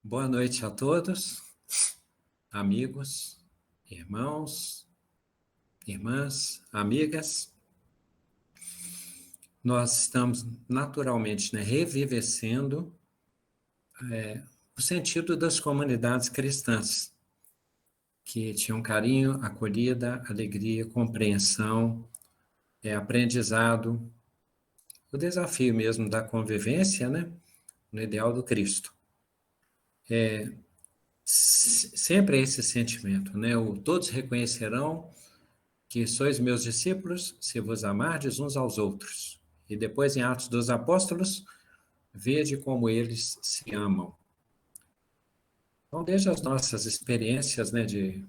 Boa noite a todos, amigos, irmãos, irmãs, amigas. Nós estamos naturalmente, revivescendo o sentido das comunidades cristãs, que tinham carinho, acolhida, alegria, compreensão, aprendizado, o desafio mesmo da convivência, no ideal do Cristo. Sempre esse sentimento, todos reconhecerão que sois meus discípulos, se vos amardes uns aos outros. E depois, em Atos dos Apóstolos, vede como eles se amam. Então, desde as nossas experiências, de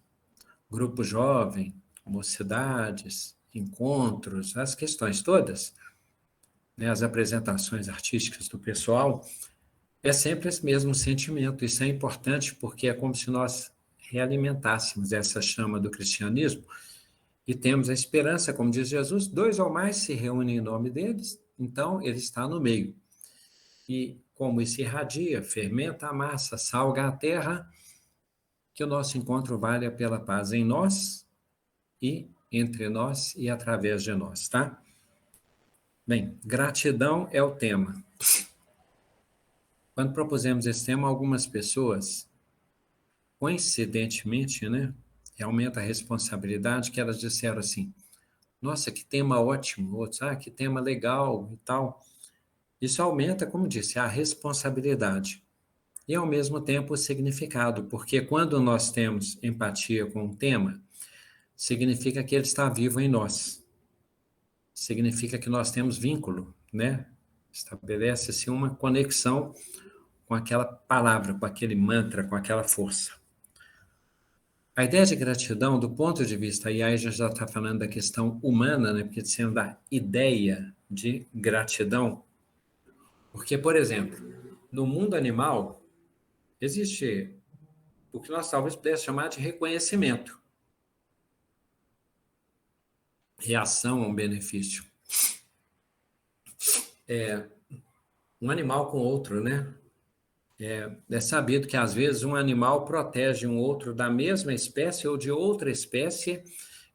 grupo jovem, mocidades, encontros, as questões todas, as apresentações artísticas do pessoal, é sempre esse mesmo sentimento. Isso é importante porque é como se nós realimentássemos essa chama do cristianismo e temos a esperança, como diz Jesus, 2 ou mais se reúnem em nome deles, então ele está no meio. E como isso irradia, fermenta a massa, salga a terra, que o nosso encontro valha pela paz em nós e entre nós e através de nós, tá? Bem, gratidão é o tema. Quando propusemos esse tema, algumas pessoas, coincidentemente, aumenta a responsabilidade, que elas disseram assim: nossa, que tema ótimo, outros, que tema legal e tal. Isso aumenta, como disse, a responsabilidade e, ao mesmo tempo, o significado, porque quando nós temos empatia com um tema, significa que ele está vivo em nós, significa que nós temos vínculo, Estabelece-se uma conexão com aquela palavra, com aquele mantra, com aquela força. A ideia de gratidão, do ponto de vista, e aí já está falando da questão humana, porque sendo da ideia de gratidão, porque, por exemplo, no mundo animal, existe o que nós talvez pudéssemos chamar de reconhecimento, reação a um benefício. Um animal com outro, É sabido que, às vezes, um animal protege um outro da mesma espécie ou de outra espécie,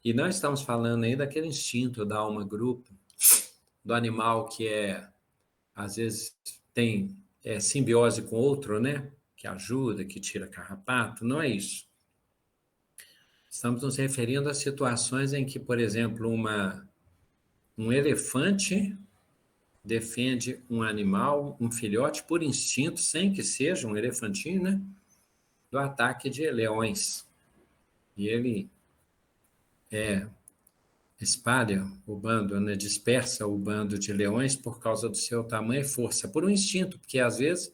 e não estamos falando aí daquele instinto da alma-grupo, do animal que às vezes tem simbiose com outro, que ajuda, que tira carrapato, não é isso. Estamos nos referindo a situações em que, por exemplo, um elefante defende um animal, um filhote, por instinto, sem que seja um elefantinho, do ataque de leões. E ele espalha o bando, dispersa o bando de leões por causa do seu tamanho e força, por um instinto, porque às vezes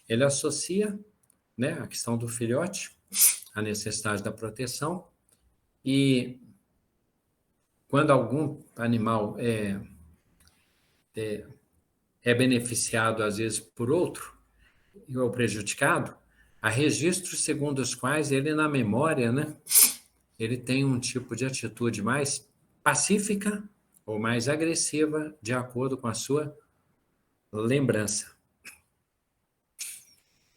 ele associa a questão do filhote, a necessidade da proteção, e quando algum animal é beneficiado, às vezes, por outro, ou prejudicado, há registros segundo os quais ele, na memória, ele tem um tipo de atitude mais pacífica ou mais agressiva, de acordo com a sua lembrança.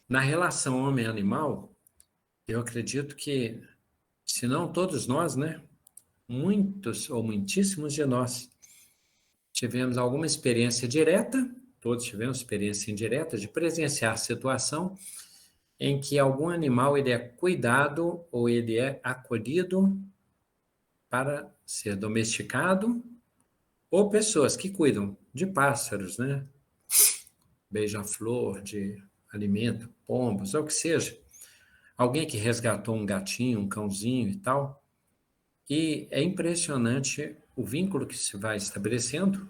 Na relação homem-animal, eu acredito que, se não todos nós, muitos ou muitíssimos de nós tivemos alguma experiência direta, todos tivemos experiência indireta, de presenciar situação em que algum animal ele é cuidado ou ele é acolhido para ser domesticado, ou pessoas que cuidam de pássaros, beija-flor, de alimento, pombos, ou o que seja. Alguém que resgatou um gatinho, um cãozinho e tal. E é impressionante o vínculo que se vai estabelecendo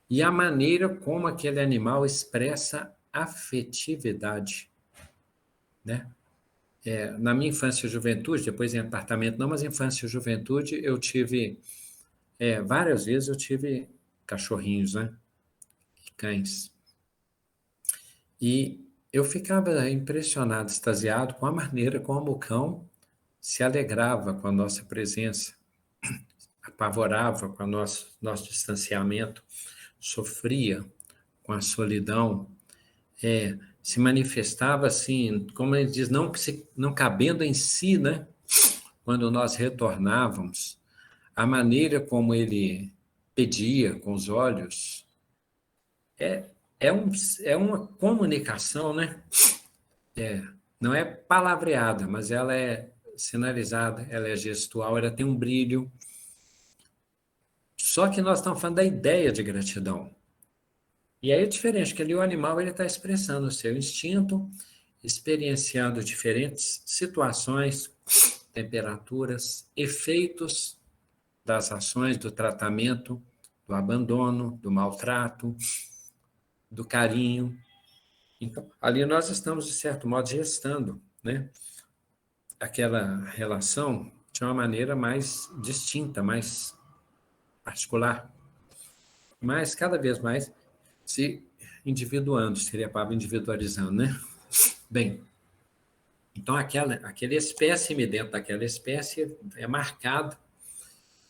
e a maneira como aquele animal expressa afetividade, na minha infância e juventude, depois em apartamento não, mas infância e juventude, eu tive, várias vezes eu tive cachorrinhos, cães. E eu ficava impressionado, extasiado com a maneira como o cão se alegrava com a nossa presença, apavorava com o nosso distanciamento, sofria com a solidão, se manifestava assim, como ele diz, não cabendo em si, né? Quando nós retornávamos, a maneira como ele pedia com os olhos é, é uma comunicação, né? Não é palavreada, mas ela é sinalizada, ela é gestual, ela tem um brilho. Só que nós estamos falando da ideia de gratidão. E aí é diferente, que ali o animal está expressando o seu instinto, experienciando diferentes situações, temperaturas, efeitos das ações, do tratamento, do abandono, do maltrato, do carinho. Então, ali nós estamos, de certo modo, gestando, né, aquela relação de uma maneira mais distinta, mais particular, mas cada vez mais se individuando, seria a palavra individualizando, né? Bem, então aquele espécime dentro daquela espécie é marcado.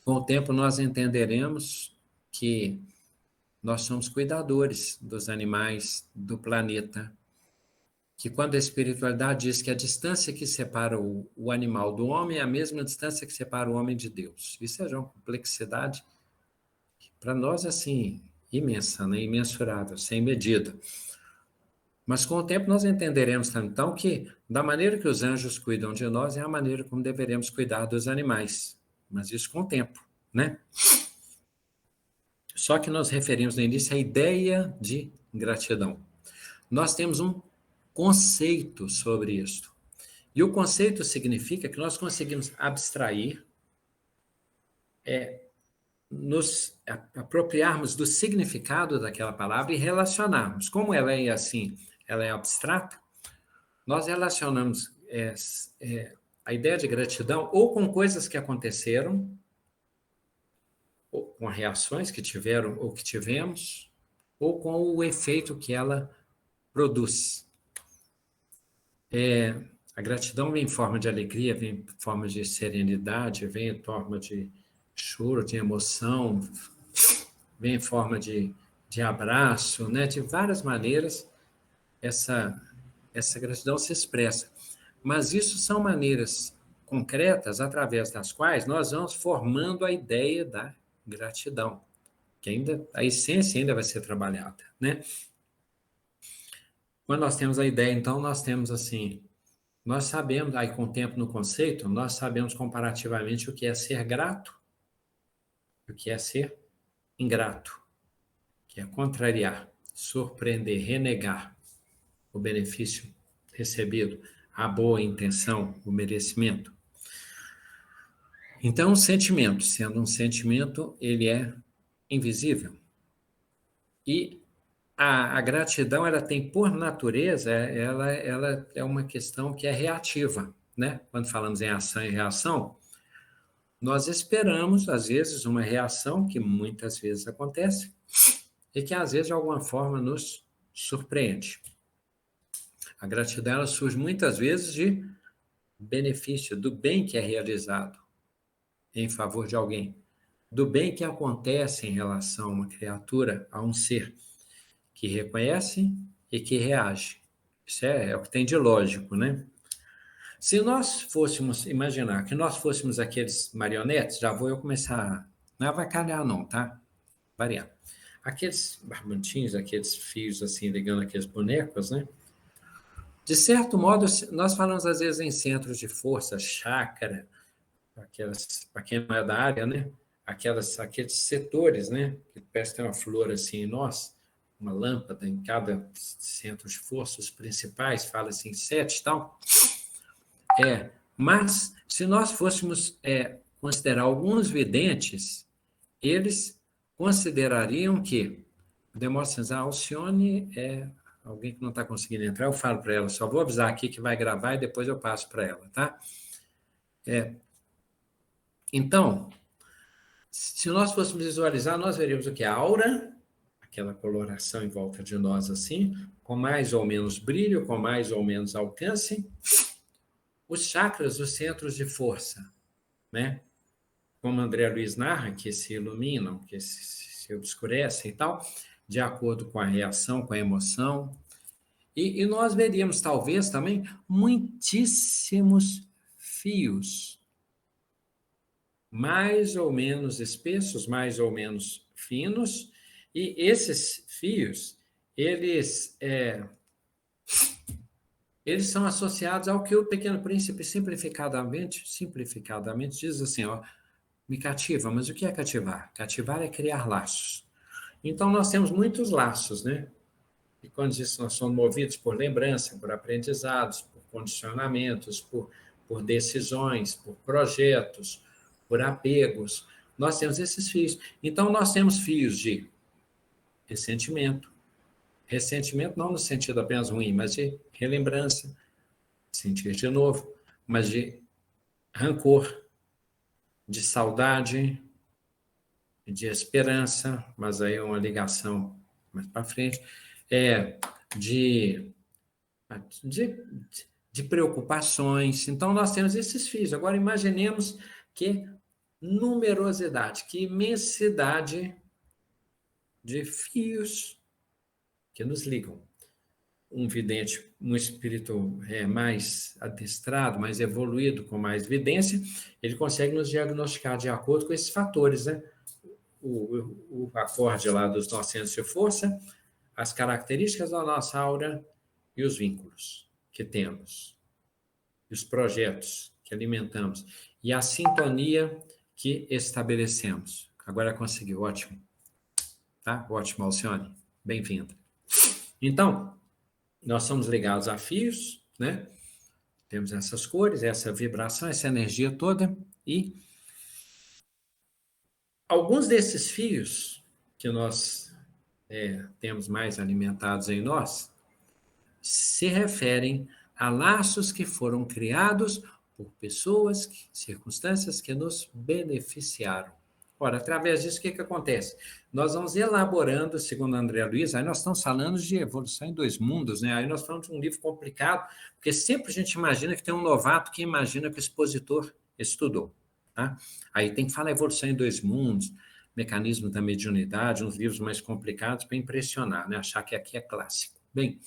Com o tempo nós entenderemos que nós somos cuidadores dos animais, do planeta, que quando a espiritualidade diz que a distância que separa o animal do homem é a mesma distância que separa o homem de Deus. Isso é uma complexidade, para nós, assim, imensa, né? Imensurável, sem medida. Mas com o tempo nós entenderemos, então, que da maneira que os anjos cuidam de nós é a maneira como deveremos cuidar dos animais. Mas isso com o tempo, né? Só que nós referimos no início a ideia de gratidão. Nós temos um conceito sobre isso. E o conceito significa que nós conseguimos abstrair, nos apropriarmos do significado daquela palavra e relacionarmos. Como ela é assim, ela é abstrata, nós relacionamos a ideia de gratidão ou com coisas que aconteceram, ou com reações que tiveram ou que tivemos, ou com o efeito que ela produz. A gratidão vem em forma de alegria, vem em forma de serenidade, vem em forma de choro, de emoção, vem em forma de abraço, né? De várias maneiras essa gratidão se expressa. Mas isso são maneiras concretas através das quais nós vamos formando a ideia da gratidão, que ainda a essência ainda vai ser trabalhada, né? Quando nós temos a ideia, então, nós temos assim, nós sabemos, aí com o tempo no conceito, nós sabemos comparativamente o que é ser grato e o que é ser ingrato, que é contrariar, surpreender, renegar o benefício recebido, a boa intenção, o merecimento. Então, o sentimento, sendo um sentimento, ele é invisível. E a gratidão, ela tem, por natureza, ela é uma questão que é reativa, né? Quando falamos em ação e reação, nós esperamos, às vezes, uma reação que muitas vezes acontece e que, às vezes, de alguma forma, nos surpreende. A gratidão, ela surge muitas vezes de benefício, do bem que é realizado em favor de alguém, do bem que acontece em relação a uma criatura, a um ser que reconhece e que reage. Isso é o que tem de lógico, né? Se nós fôssemos imaginar que nós fôssemos aqueles marionetes, já vou eu começar, não é avacalhar não, tá? Variar. Aqueles barbantinhos, aqueles fios assim, ligando aqueles bonecos, né? De certo modo, nós falamos às vezes em centros de força, chácara, para quem não é da área, né? Aqueles setores, né? Que parece ter uma flor assim em nós, uma lâmpada em cada centro de força, os principais, fala assim, 7 e tal. Mas, se nós fôssemos considerar alguns videntes, eles considerariam que o Demóstenes, a Alcione é alguém que não está conseguindo entrar, eu falo para ela, só vou avisar aqui que vai gravar e depois eu passo para ela, tá? Então, se nós fôssemos visualizar, nós veríamos o que? A aura, aquela coloração em volta de nós assim, com mais ou menos brilho, com mais ou menos alcance. Os chakras, os centros de força, né? Como André Luiz narra, que se iluminam, que se obscurecem e tal, de acordo com a reação, com a emoção. E nós veríamos, talvez, também, muitíssimos fios, mais ou menos espessos, mais ou menos finos, e esses fios, eles são associados ao que o Pequeno Príncipe simplificadamente diz assim, ó, me cativa, mas o que é cativar? Cativar é criar laços. Então, nós temos muitos laços, né? E quando diz que nós somos movidos por lembrança, por aprendizados, por condicionamentos, por decisões, por projetos, por apegos, nós temos esses fios. Então, nós temos fios de ressentimento. Ressentimento não no sentido apenas ruim, mas de relembrança, sentir de novo, mas de rancor, de saudade, de esperança, mas aí é uma ligação mais para frente, de, de, de preocupações. Então, nós temos esses fios. Agora, imaginemos que numerosidade, que imensidade de fios que nos ligam. Um vidente, um espírito mais adestrado, mais evoluído, com mais vidência, ele consegue nos diagnosticar de acordo com esses fatores, né? O acorde lá dos nossos centros de força, as características da nossa aura e os vínculos que temos, e os projetos que alimentamos, e a sintonia que estabelecemos. Agora conseguiu, ótimo. Tá? Ótimo, Alcione. Bem-vinda. Então, nós somos ligados a fios, né? Temos essas cores, essa vibração, essa energia toda, e alguns desses fios que nós temos mais alimentados em nós se referem a laços que foram criados por pessoas, circunstâncias que nos beneficiaram. Ora, através disso, o que acontece? Nós vamos elaborando, segundo André Luiz, aí nós estamos falando de evolução em dois mundos, né? Aí nós falamos de um livro complicado, porque sempre a gente imagina que tem um novato que imagina que o expositor estudou. Tá? Aí tem que falar evolução em dois mundos, mecanismo da mediunidade, uns livros mais complicados para impressionar, né? Achar que aqui é clássico. Bem,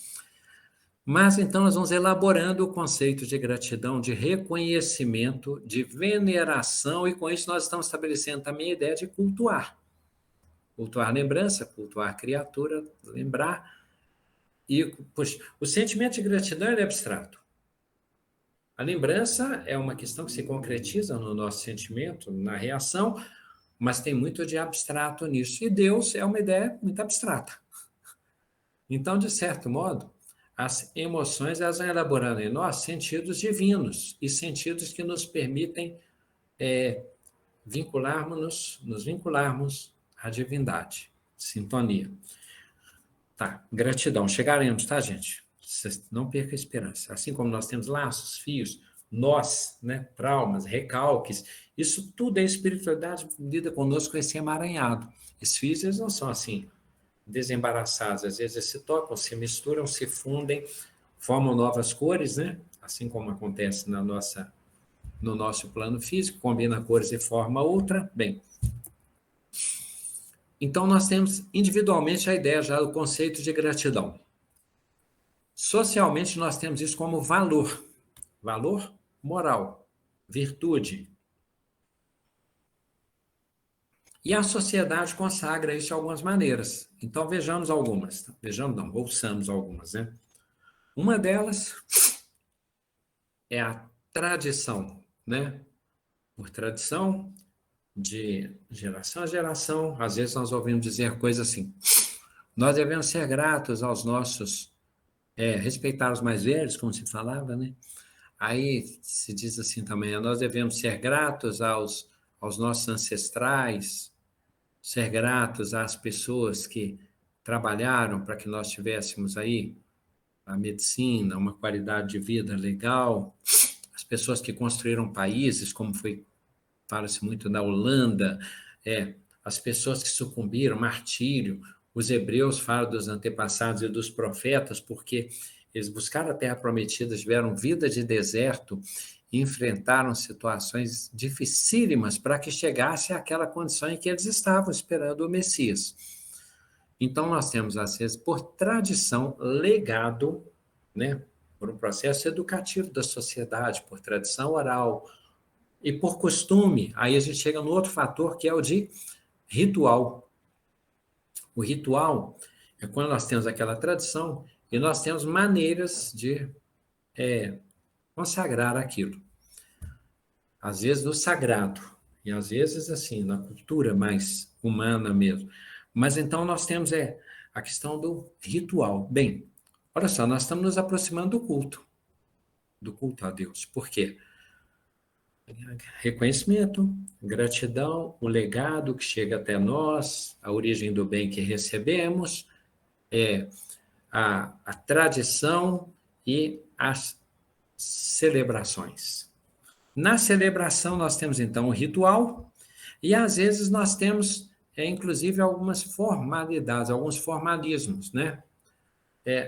mas então nós vamos elaborando o conceito de gratidão, de reconhecimento, de veneração, e com isso nós estamos estabelecendo também a ideia de cultuar. Cultuar lembrança, cultuar criatura, lembrar. E, poxa, o sentimento de gratidão é abstrato. A lembrança é uma questão que se concretiza no nosso sentimento, na reação, mas tem muito de abstrato nisso. E Deus é uma ideia muito abstrata. Então, de certo modo, as emoções elas vão elaborando em nós sentidos divinos e sentidos que nos permitem nos vincularmos à divindade, sintonia. Tá, gratidão. Chegaremos, tá, gente? Vocês não percam a esperança. Assim como nós temos laços, fios, nós, né, traumas, recalques, isso tudo é espiritualidade lida conosco com esse emaranhado. Esses fios, eles não são assim, desembaraçados. Às vezes eles se tocam, se misturam, se fundem, formam novas cores, né? Assim como acontece no nosso plano físico, combina cores e forma outra. Bem, então nós temos individualmente a ideia já do conceito de gratidão. Socialmente nós temos isso como valor moral, virtude. E a sociedade consagra isso de algumas maneiras. Então vejamos algumas. Vejamos não, ouçamos algumas, né? Uma delas é a tradição, né? Por tradição, de geração a geração, às vezes nós ouvimos dizer coisas assim: nós devemos ser gratos aos nossos, respeitar os mais velhos, como se falava, né? Aí se diz assim também: nós devemos ser gratos aos nossos ancestrais, ser gratos às pessoas que trabalharam para que nós tivéssemos aí a medicina, uma qualidade de vida legal, as pessoas que construíram países, como fala-se muito da Holanda, as pessoas que sucumbiram, martírio. Os hebreus falam dos antepassados e dos profetas, porque eles buscaram a terra prometida, tiveram vida de deserto, enfrentaram situações dificílimas para que chegasse àquela condição em que eles estavam esperando o Messias. Então, nós temos, às vezes, por tradição, legado né? Por um processo educativo da sociedade, por tradição oral e por costume. Aí a gente chega no outro fator, que é o de ritual. O ritual é quando nós temos aquela tradição e nós temos maneiras de consagrar aquilo. Às vezes no sagrado, e às vezes assim, na cultura mais humana mesmo. Mas então nós temos a questão do ritual. Bem, olha só, nós estamos nos aproximando do culto a Deus. Por quê? Reconhecimento, gratidão, o legado que chega até nós, a origem do bem que recebemos, a tradição e as celebrações. Na celebração, nós temos então o ritual, e às vezes nós temos, inclusive, algumas formalidades, alguns formalismos, né?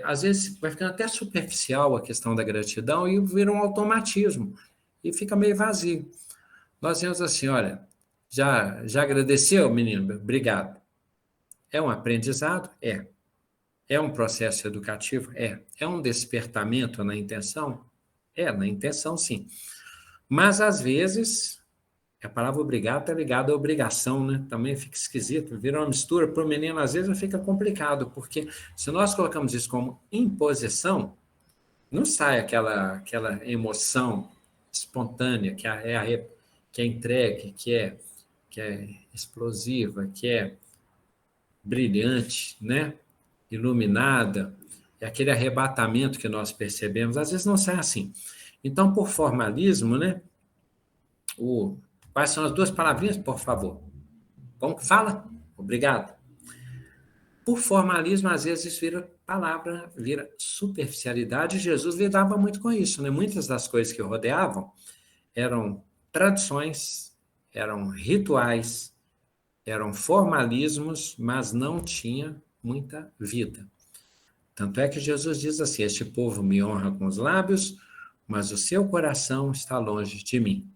Às vezes vai ficando até superficial a questão da gratidão e vira um automatismo, e fica meio vazio. Nós temos assim, olha, já agradeceu, menino? Obrigado. É um aprendizado? É. É um processo educativo? É. É um despertamento na intenção? É, na intenção, sim. Mas, às vezes, a palavra obrigado está ligada à obrigação, né? Também fica esquisito, vira uma mistura. Para o menino, às vezes, fica complicado, porque se nós colocamos isso como imposição, não sai aquela emoção espontânea, que é entregue, que é explosiva, que é brilhante, né? Iluminada, é aquele arrebatamento que nós percebemos, às vezes não sai assim. Então, por formalismo, né? Quais são as duas palavrinhas, por favor? Como que fala? Obrigado. Por formalismo, às vezes isso vira palavra, vira superficialidade. Jesus lidava muito com isso, né? Muitas das coisas que rodeavam eram tradições, eram rituais, eram formalismos, mas não tinha muita vida. Tanto é que Jesus diz assim: este povo me honra com os lábios, mas o seu coração está longe de mim.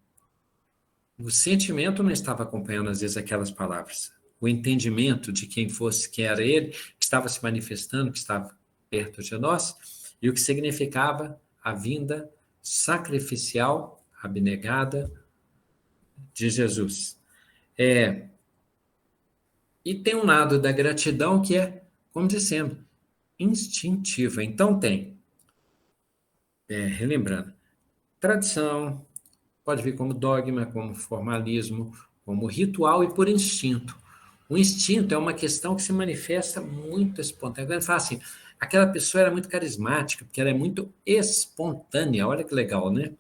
O sentimento não estava acompanhando, às vezes, aquelas palavras. O entendimento de quem fosse, quem era ele, que estava se manifestando, que estava perto de nós, e o que significava a vinda sacrificial, abnegada de Jesus. E tem um lado da gratidão que é, como dissemos, instintiva. Então tem, relembrando, tradição, pode vir como dogma, como formalismo, como ritual e por instinto. O instinto é uma questão que se manifesta muito espontânea. Ele fala assim, aquela pessoa era muito carismática, porque ela é muito espontânea. Olha que legal, né?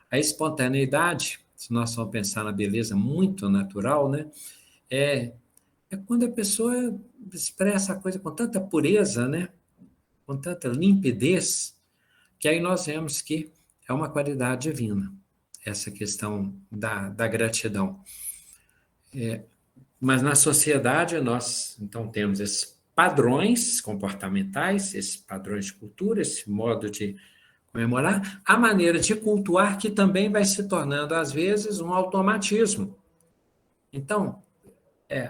A espontaneidade, se nós vamos pensar na beleza muito natural, né? É quando a pessoa expressa a coisa com tanta pureza, né? Com tanta limpidez, que aí nós vemos que é uma qualidade divina, essa questão da gratidão. Mas na sociedade nós, então, temos esses padrões comportamentais, esses padrões de cultura, esse modo de comemorar, a maneira de cultuar que também vai se tornando, às vezes, um automatismo. Então,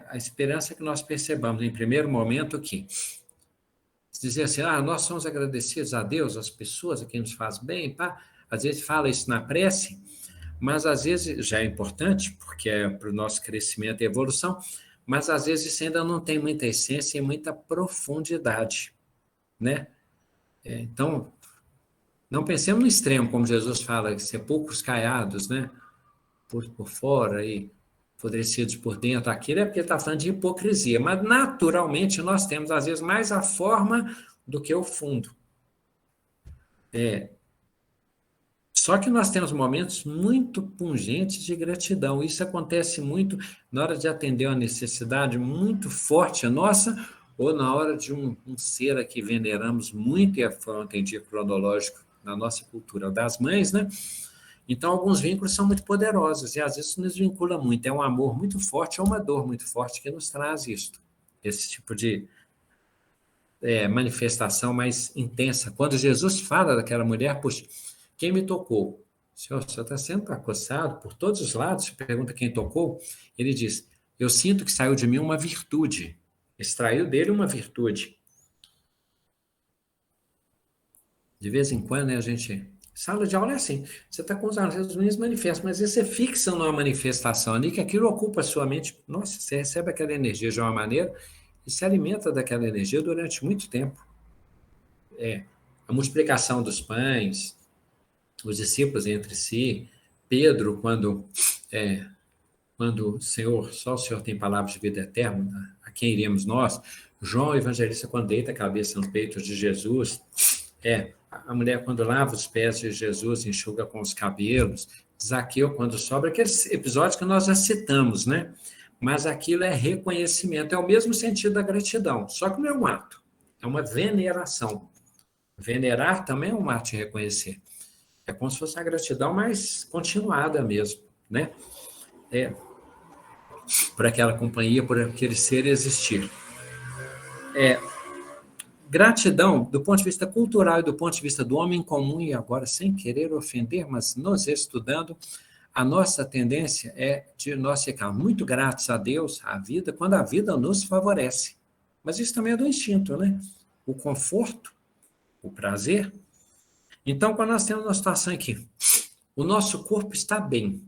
a esperança que nós percebamos, em primeiro momento, que dizer assim, nós somos agradecidos a Deus, às pessoas, a quem nos faz bem, pá. Às vezes fala isso na prece, mas às vezes já é importante, porque é para o nosso crescimento e evolução, mas às vezes isso ainda não tem muita essência e muita profundidade, né? Então, não pensemos no extremo, como Jesus fala, sepulcros caiados, né? Por fora e apodrecidos por dentro, aquilo é porque está falando de hipocrisia, mas naturalmente nós temos, às vezes, mais a forma do que o fundo. Só que nós temos momentos muito pungentes de gratidão. Isso acontece muito na hora de atender uma necessidade muito forte nossa, ou na hora de um ser a que veneramos muito, e foi um entendido cronológico na nossa cultura das mães, né? Então, alguns vínculos são muito poderosos, e às vezes nos vincula muito. É um amor muito forte, é uma dor muito forte que nos traz isto. Esse tipo de manifestação mais intensa. Quando Jesus fala daquela mulher, puxa, quem me tocou? Senhor, você está sendo acossado por todos os lados, você pergunta quem tocou, ele diz, eu sinto que saiu de mim uma virtude, extraiu dele uma virtude. De vez em quando, né, a gente... Sala de aula é assim, você está com os alunos, os meninos manifestam, mas aí você fixa numa manifestação ali, que aquilo ocupa a sua mente. Nossa, você recebe aquela energia de uma maneira e se alimenta daquela energia durante muito tempo. A multiplicação dos pães, os discípulos entre si, Pedro, quando o Senhor, só o Senhor tem palavras de vida eterna, a quem iremos nós? João, evangelista, quando deita a cabeça no peito de Jesus, a mulher quando lava os pés de Jesus, enxuga com os cabelos, Zaqueu quando sobra, aqueles episódios que nós já citamos, né? Mas aquilo é reconhecimento, é o mesmo sentido da gratidão, só que não é um ato, é uma veneração. Venerar também é um ato de reconhecer. É como se fosse a gratidão mais continuada mesmo, né? Por aquela companhia, por aquele ser existir. Gratidão, do ponto de vista cultural e do ponto de vista do homem comum, e agora sem querer ofender, mas nos estudando, a nossa tendência é de nós ficar muito gratos a Deus, à vida, quando a vida nos favorece. Mas isso também é do instinto, né? O conforto, o prazer. Então, quando nós temos uma situação aqui, o nosso corpo está bem,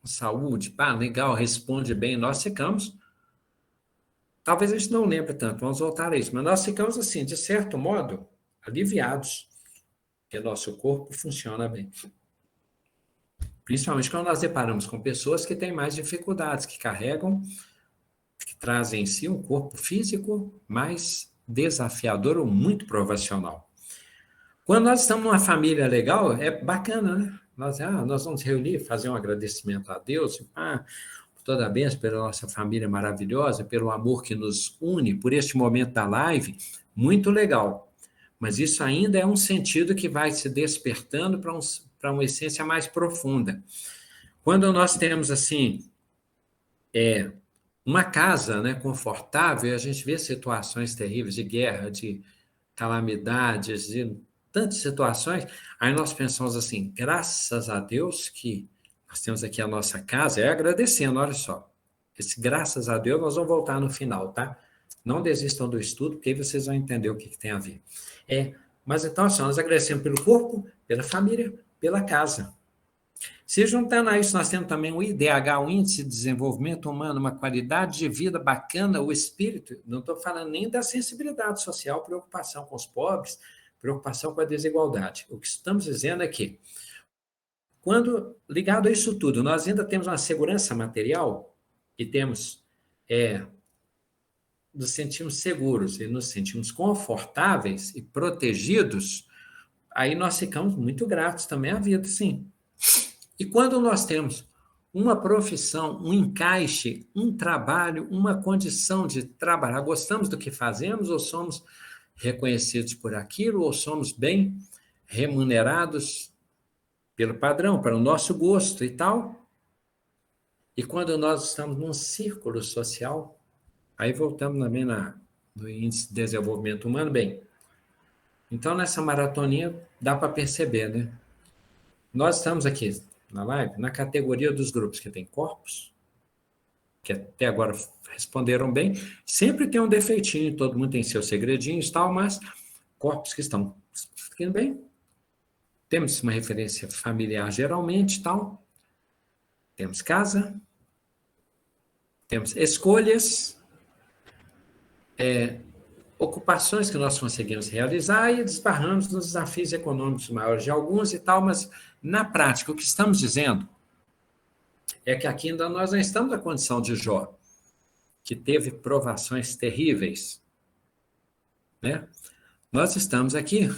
saúde, pá, legal, responde bem, nós ficamos. Talvez a gente não lembre tanto, vamos voltar a isso, mas nós ficamos assim, de certo modo, aliviados, porque nosso corpo funciona bem. Principalmente quando nós deparamos com pessoas que têm mais dificuldades, que carregam, que trazem em si um corpo físico mais desafiador ou muito provacional. Quando nós estamos numa família legal, é bacana, né? Nós vamos reunir, fazer um agradecimento a Deus, por toda a bênção, pela nossa família maravilhosa, pelo amor que nos une, por este momento da live, muito legal. Mas isso ainda é um sentido que vai se despertando para uma essência mais profunda. Quando nós temos, assim, uma casa, né, confortável, a gente vê situações terríveis de guerra, de calamidades, de tantas situações, aí nós pensamos assim, graças a Deus que nós temos aqui a nossa casa, agradecendo, olha só, esse graças a Deus nós vamos voltar no final, tá? Não desistam do estudo, porque aí vocês vão entender o que tem a ver. Mas então, assim, nós agradecemos pelo corpo, pela família, pela casa. Se juntando a isso, nós temos também o IDH, o Índice de Desenvolvimento Humano, uma qualidade de vida bacana, o espírito, não estou falando nem da sensibilidade social, preocupação com os pobres, preocupação com a desigualdade. O que estamos dizendo é que, quando ligado a isso tudo, nós ainda temos uma segurança material e nos sentimos seguros e nos sentimos confortáveis e protegidos, aí nós ficamos muito gratos também à vida, sim. E quando nós temos uma profissão, um encaixe, um trabalho, uma condição de trabalhar, gostamos do que fazemos ou somos reconhecidos por aquilo ou somos bem remunerados pelo padrão, para o nosso gosto e tal. E quando nós estamos num círculo social, aí voltamos também no Índice de Desenvolvimento Humano, bem, então nessa maratoninha dá para perceber, né? Nós estamos aqui na live na categoria dos grupos que tem corpos, que até agora responderam bem, sempre tem um defeitinho, todo mundo tem seus segredinhos e tal, mas corpos que estão ficando bem, temos uma referência familiar geralmente tal, temos casa, temos escolhas, ocupações que nós conseguimos realizar e desbarramos nos desafios econômicos maiores de alguns e tal, mas na prática o que estamos dizendo é que aqui ainda nós não estamos na condição de Jó, que teve provações terríveis, né? Nós estamos aqui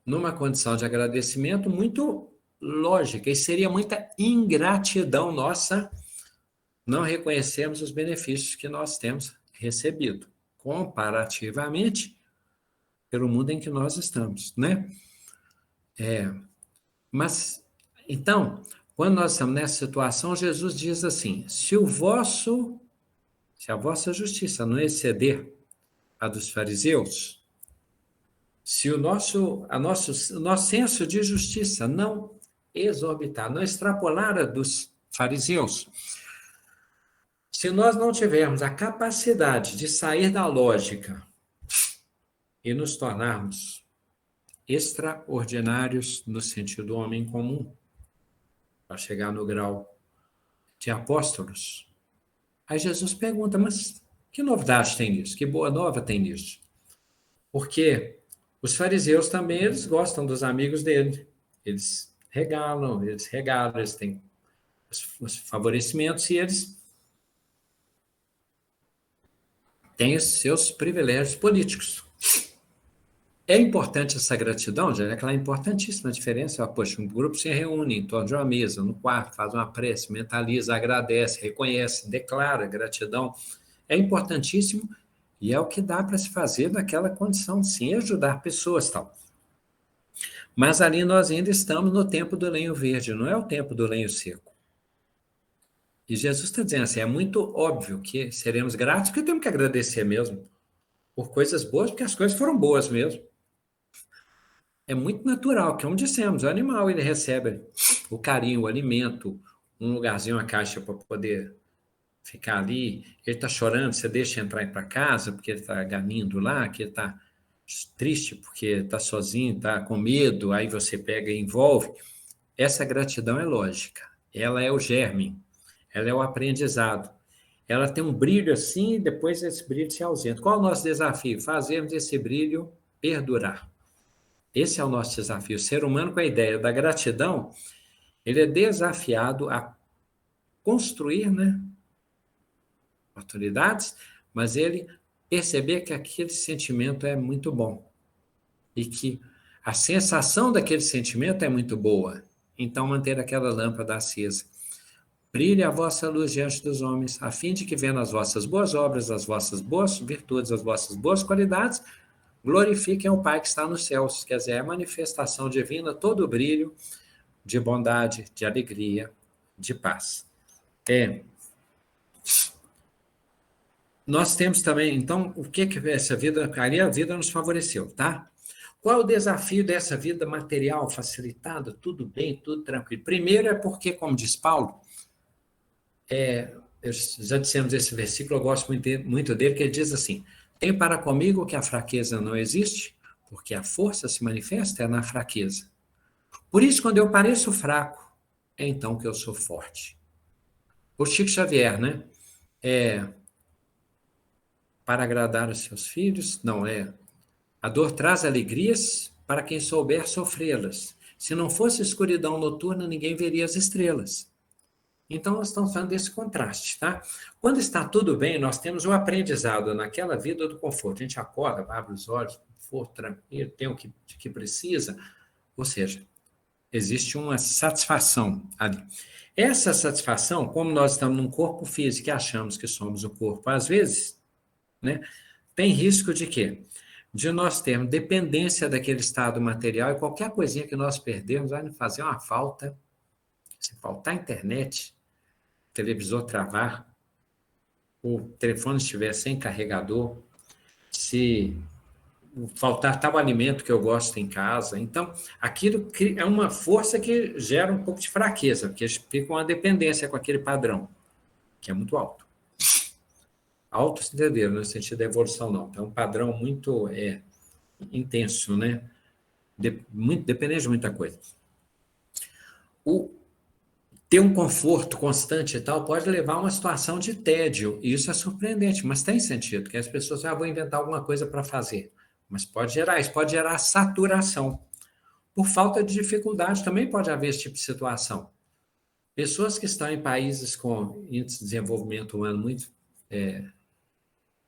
numa condição de agradecimento muito lógica, e seria muita ingratidão nossa não reconhecermos os benefícios que nós temos recebido, comparativamente, pelo mundo em que nós estamos, né? Mas, então, quando nós estamos nessa situação, Jesus diz assim, se a vossa justiça não exceder a dos fariseus, se o nosso senso de justiça não exorbitar, não extrapolar a dos fariseus, se nós não tivermos a capacidade de sair da lógica e nos tornarmos extraordinários no sentido homem comum, para chegar no grau de apóstolos. Aí Jesus pergunta, mas que novidade tem nisso? Que boa nova tem nisso? Porque os fariseus também, eles gostam dos amigos dele. Eles regalam, eles têm os favorecimentos e eles têm os seus privilégios políticos. É importante essa gratidão, já é aquela importantíssima diferença. Poxa, um grupo se reúne em torno de uma mesa, no quarto, faz uma prece, mentaliza, agradece, reconhece, declara gratidão. É importantíssimo e é o que dá para se fazer naquela condição, sim, ajudar pessoas e tal. Mas ali nós ainda estamos no tempo do lenho verde, não é o tempo do lenho seco. E Jesus está dizendo assim, é muito óbvio que seremos gratos, porque temos que agradecer mesmo por coisas boas, porque as coisas foram boas mesmo. É muito natural, que como dissemos, o animal ele recebe o carinho, o alimento, um lugarzinho, uma caixa para poder ficar ali. Ele está chorando, você deixa entrar para casa, porque ele está ganindo lá, que ele está triste porque está sozinho, está com medo, aí você pega e envolve. Essa gratidão é lógica, ela é o germe, ela é o aprendizado. Ela tem um brilho assim e depois esse brilho se ausenta. Qual é o nosso desafio? Fazermos esse brilho perdurar. Esse é o nosso desafio. O ser humano, com a ideia da gratidão, ele é desafiado a construir, né, oportunidades, mas ele perceber que aquele sentimento é muito bom e que a sensação daquele sentimento é muito boa. Então, manter aquela lâmpada acesa. Brilhe a vossa luz diante dos homens, a fim de que, vendo as vossas boas obras, as vossas boas virtudes, as vossas boas qualidades, glorifiquem o Pai que está nos céus. Quer dizer, é a manifestação divina, todo o brilho de bondade, de alegria, de paz. Nós temos também, então, o que essa vida, a vida nos favoreceu, tá? Qual é o desafio dessa vida material facilitada? Tudo bem, tudo tranquilo. Primeiro é porque, como diz Paulo, já dissemos esse versículo, eu gosto muito dele, que ele diz assim, tem para comigo que a fraqueza não existe, porque a força se manifesta na fraqueza. Por isso, quando eu pareço fraco, é então que eu sou forte. O Chico Xavier, né? Para agradar os seus filhos, não é. A dor traz alegrias para quem souber sofrê-las. Se não fosse escuridão noturna, ninguém veria as estrelas. Então, nós estamos falando desse contraste, tá? Quando está tudo bem, nós temos um aprendizado naquela vida do conforto. A gente acorda, abre os olhos, conforto, tranquilo, tem o que precisa. Ou seja, existe uma satisfação ali. Essa satisfação, como nós estamos num corpo físico e achamos que somos o corpo, às vezes, né, tem risco de quê? De nós termos dependência daquele estado material e qualquer coisinha que nós perdermos vai nos fazer uma falta. Se faltar internet, televisor travar, o telefone estiver sem carregador, se faltar tal alimento que eu gosto em casa. Então, aquilo é uma força que gera um pouco de fraqueza, porque fica uma dependência com aquele padrão, que é muito alto. Alto, se entenderam, no sentido da evolução, não. É um padrão muito intenso, né? Dependente de muita coisa. Ter um conforto constante e tal pode levar a uma situação de tédio, e isso é surpreendente, mas tem sentido, que as pessoas vão inventar alguma coisa para fazer, mas pode gerar isso, pode gerar saturação. Por falta de dificuldade também pode haver esse tipo de situação. Pessoas que estão em países com índice de desenvolvimento humano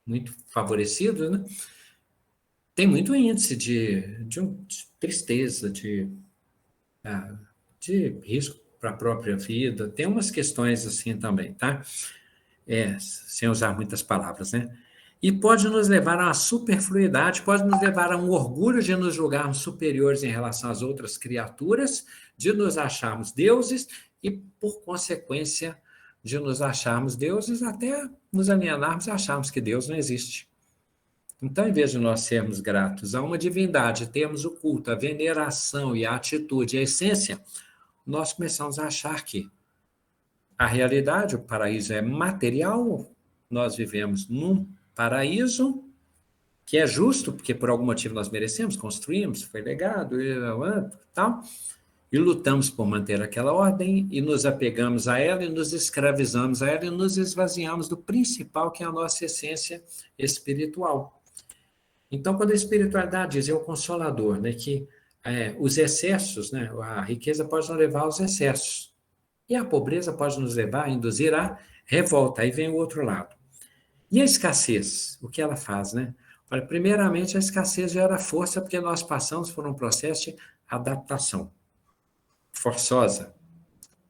muito favorecidos, né? Tem muito índice de tristeza, de risco para a própria vida. Tem umas questões assim também, tá? Sem usar muitas palavras, né? E pode nos levar a uma superfluidade, pode nos levar a um orgulho de nos julgarmos superiores em relação às outras criaturas, de nos acharmos deuses e, por consequência, de nos acharmos deuses, até nos alienarmos e acharmos que Deus não existe. Então, em vez de nós sermos gratos a uma divindade, termos o culto, a veneração e a atitude, a essência, nós começamos a achar que a realidade, o paraíso é material, nós vivemos num paraíso que é justo, porque por algum motivo nós merecemos, construímos, foi legado e tal, e lutamos por manter aquela ordem, e nos apegamos a ela, e nos escravizamos a ela, e nos esvaziamos do principal, que é a nossa essência espiritual. Então, quando a espiritualidade diz, é o Consolador, né, que os excessos, né, a riqueza pode nos levar aos excessos, e a pobreza pode nos levar a induzir a revolta. Aí vem o outro lado. E a escassez? O que ela faz, né? Olha, primeiramente, a escassez gera força porque nós passamos por um processo de adaptação forçosa,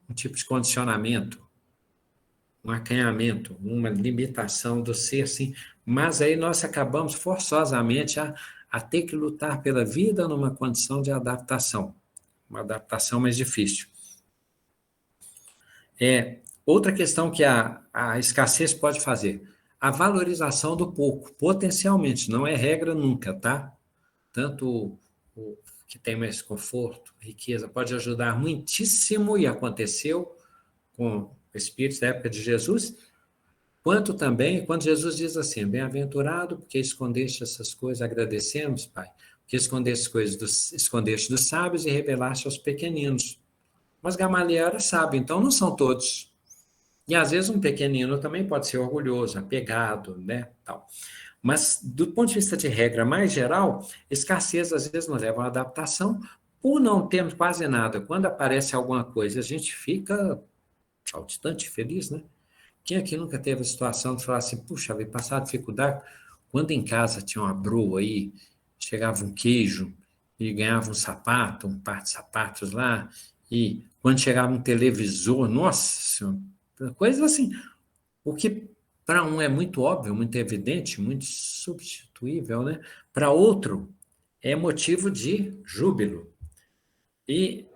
um tipo de condicionamento, um acanhamento, uma limitação do ser, assim. Mas aí nós acabamos forçosamente a ter que lutar pela vida numa condição de adaptação, uma adaptação mais difícil. Outra questão que a escassez pode fazer, a valorização do pouco, potencialmente, não é regra nunca, tá? Tanto o que tem mais conforto, riqueza, pode ajudar muitíssimo, e aconteceu com espíritos da época de Jesus, quanto também, quando Jesus diz assim, bem-aventurado, porque escondeste essas coisas, agradecemos, Pai, porque escondeste dos sábios e revelaste aos pequeninos. Mas Gamaliel era sábio, então não são todos. E às vezes um pequenino também pode ser orgulhoso, apegado, né, tal. Mas do ponto de vista de regra mais geral, escassez às vezes nos leva a uma adaptação, por não termos quase nada. Quando aparece alguma coisa, a gente fica saltitante, feliz, né? Quem aqui nunca teve a situação de falar assim, puxa, vai passar dificuldade? Quando em casa tinha uma broa aí, chegava um queijo e ganhava um sapato, um par de sapatos lá, e quando chegava um televisor, nossa, coisa assim, o que para um é muito óbvio, muito evidente, muito substituível, né? Para outro é motivo de júbilo. E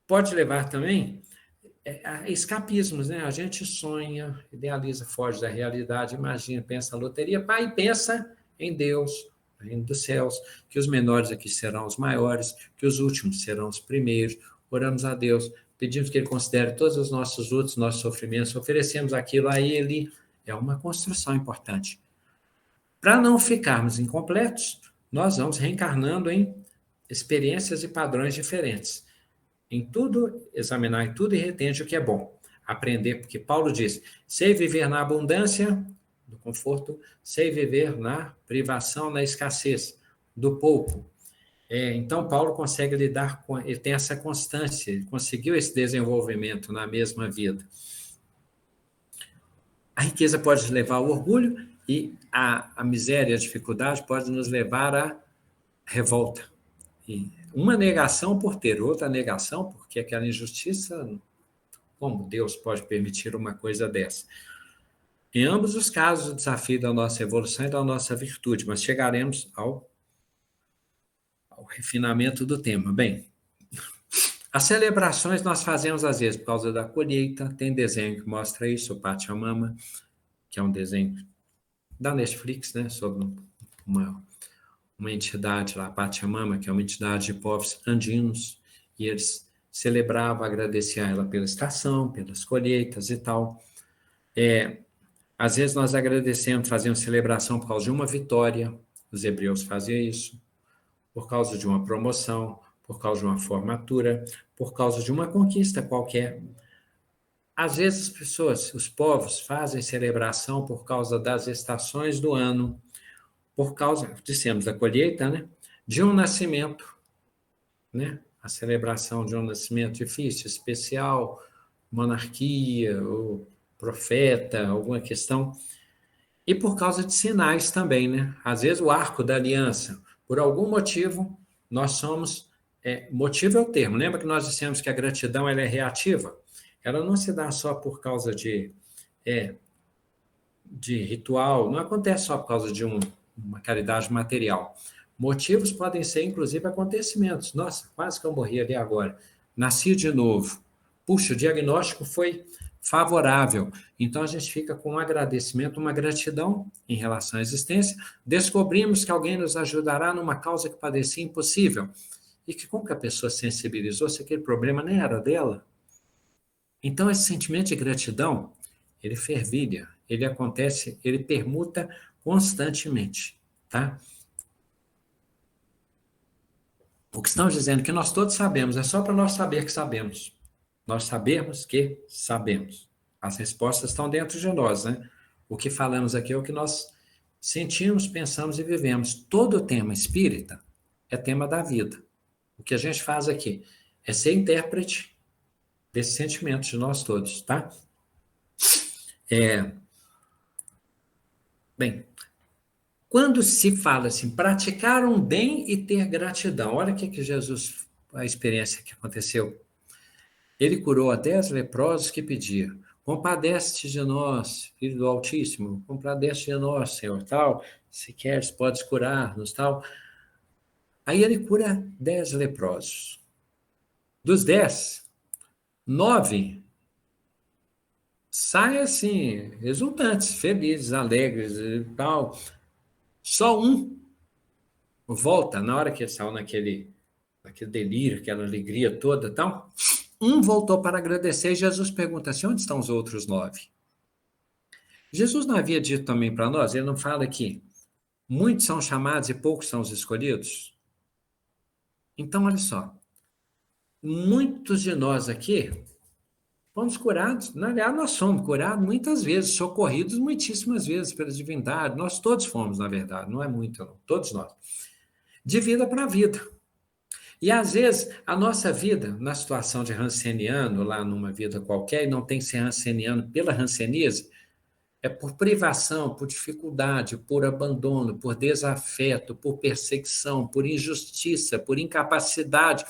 pode levar também a escapismos, né? A gente sonha, idealiza, foge da realidade, imagina, pensa na loteria, pai, pensa em Deus, no reino dos céus, que os menores aqui serão os maiores, que os últimos serão os primeiros. Oramos a Deus, pedimos que Ele considere todos os nossos lutos, nossos sofrimentos, oferecemos aquilo a Ele. É uma construção importante. Para não ficarmos incompletos, nós vamos reencarnando em experiências e padrões diferentes. Em tudo, examinar em tudo e retende o que é bom. Aprender, porque Paulo diz, sei viver na abundância, do conforto, sei viver na privação, na escassez, do pouco. Então, Paulo consegue lidar com, ele tem essa constância, ele conseguiu esse desenvolvimento na mesma vida. A riqueza pode levar ao orgulho e a miséria, a dificuldade pode nos levar à revolta. E uma negação por ter, outra negação porque aquela injustiça, como Deus pode permitir uma coisa dessa? Em ambos os casos, o desafio da nossa evolução e da nossa virtude, mas chegaremos ao refinamento do tema. Bem, as celebrações nós fazemos às vezes por causa da colheita, tem desenho que mostra isso, o Pachamama, que é um desenho da Netflix, né, sobre uma entidade lá, Pachamama, que é uma entidade de povos andinos, e eles celebravam, agradeciam a ela pela estação, pelas colheitas e tal. Às vezes nós agradecemos, fazemos celebração por causa de uma vitória, os hebreus faziam isso, por causa de uma promoção, por causa de uma formatura, por causa de uma conquista qualquer. Às vezes as pessoas, os povos, fazem celebração por causa das estações do ano, por causa, dissemos, da colheita, né? De um nascimento, né? A celebração de um nascimento difícil, especial, monarquia, ou profeta, alguma questão. E por causa de sinais também, né? Às vezes o arco da aliança, por algum motivo, nós somos... motivo é o termo. Lembra que nós dissemos que a gratidão ela é reativa? Ela não se dá só por causa de ritual, não acontece só por causa de uma caridade material. Motivos podem ser, inclusive, acontecimentos. Nossa, quase que eu morri ali agora. Nasci de novo. Puxa, o diagnóstico foi favorável. Então, a gente fica com um agradecimento, uma gratidão em relação à existência. Descobrimos que alguém nos ajudará numa causa que parecia impossível. E que como que a pessoa sensibilizou se aquele problema nem era dela? Então, esse sentimento de gratidão, ele fervilha, ele acontece, ele permuta constantemente, tá? O que estamos dizendo é que nós todos sabemos, é só para nós saber que sabemos. Nós sabemos que sabemos. As respostas estão dentro de nós, né? O que falamos aqui é o que nós sentimos, pensamos e vivemos. Todo tema espírita é tema da vida. O que a gente faz aqui é ser intérprete desses sentimentos de nós todos, tá? Bem, quando se fala assim, praticar um bem e ter gratidão, olha o que Jesus, a experiência que aconteceu. Ele curou a 10 leprosos que pediam: compadece-te de nós, Filho do Altíssimo, compadece-te de nós, Senhor, tal, se queres, podes curar-nos, tal. Aí ele cura 10 leprosos. Dos 10, 9 saem assim, exultantes, felizes, alegres e tal. Só um volta, na hora que ele saiu naquele delírio, aquela alegria toda e tal, um voltou para agradecer e Jesus pergunta assim: onde estão os outros 9? Jesus não havia dito também para nós, ele não fala que muitos são chamados e poucos são os escolhidos? Então, olha só, muitos de nós aqui fomos curados, na verdade nós somos curados muitas vezes, socorridos muitíssimas vezes pela divindade, nós todos fomos, na verdade, não é muito não, todos nós, de vida para vida. E às vezes a nossa vida, na situação de ranceniano, lá numa vida qualquer, e não tem que ser ranceniano pela ranceníase, é por privação, por dificuldade, por abandono, por desafeto, por perseguição, por injustiça, por incapacidade.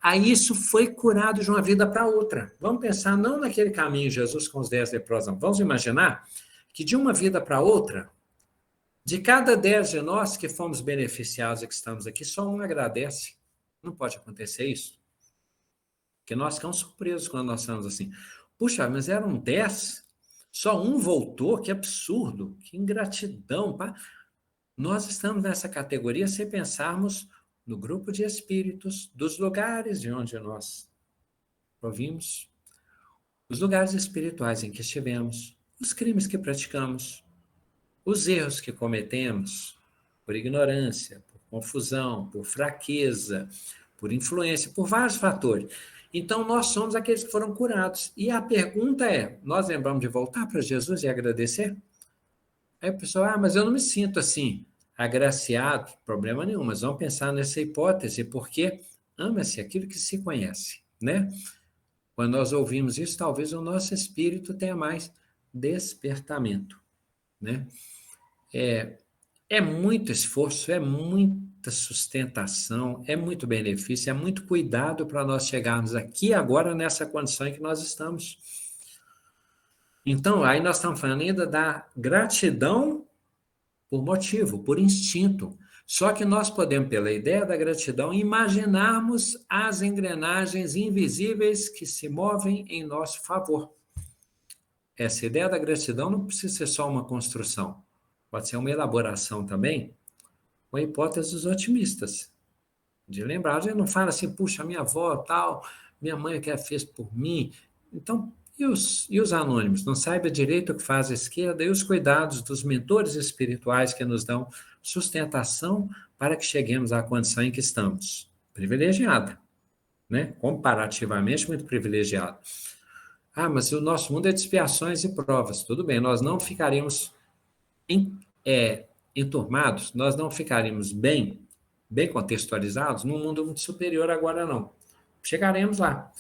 Aí isso foi curado de uma vida para outra. Vamos pensar não naquele caminho, Jesus com os 10 leprosos, vamos imaginar que de uma vida para outra, de cada 10 de nós que fomos beneficiados e que estamos aqui, só um agradece. Não pode acontecer isso. Porque nós ficamos surpresos quando nós estamos assim. Puxa, mas eram 10, só um voltou, que absurdo, que ingratidão. Pá. Nós estamos nessa categoria se pensarmos no grupo de espíritos dos lugares de onde nós provimos, os lugares espirituais em que estivemos, os crimes que praticamos, os erros que cometemos por ignorância, por confusão, por fraqueza, por influência, por vários fatores. Então, nós somos aqueles que foram curados. E a pergunta é, nós lembramos de voltar para Jesus e agradecer? Aí o pessoal, mas eu não me sinto assim, agraciado, problema nenhum, mas vamos pensar nessa hipótese, porque ama-se aquilo que se conhece, né? Quando nós ouvimos isso, talvez o nosso espírito tenha mais despertamento, né? É muito esforço, é muita sustentação, é muito benefício, é muito cuidado para nós chegarmos aqui agora nessa condição em que nós estamos. Então, aí nós estamos falando ainda da gratidão por motivo, por instinto. Só que nós podemos, pela ideia da gratidão, imaginarmos as engrenagens invisíveis que se movem em nosso favor. Essa ideia da gratidão não precisa ser só uma construção, pode ser uma elaboração também, com hipóteses otimistas. De lembrar, a gente não fala assim, puxa, minha avó tal, minha mãe o que ela fez por mim. Então, e os anônimos? Não saiba direito o que faz a esquerda, e os cuidados dos mentores espirituais que nos dão sustentação para que cheguemos à condição em que estamos. Privilegiada, né? Comparativamente muito privilegiada. Mas o nosso mundo é de expiações e provas. Tudo bem, nós não ficaremos enturmados, nós não ficaremos bem contextualizados num mundo muito superior agora, não. Chegaremos lá.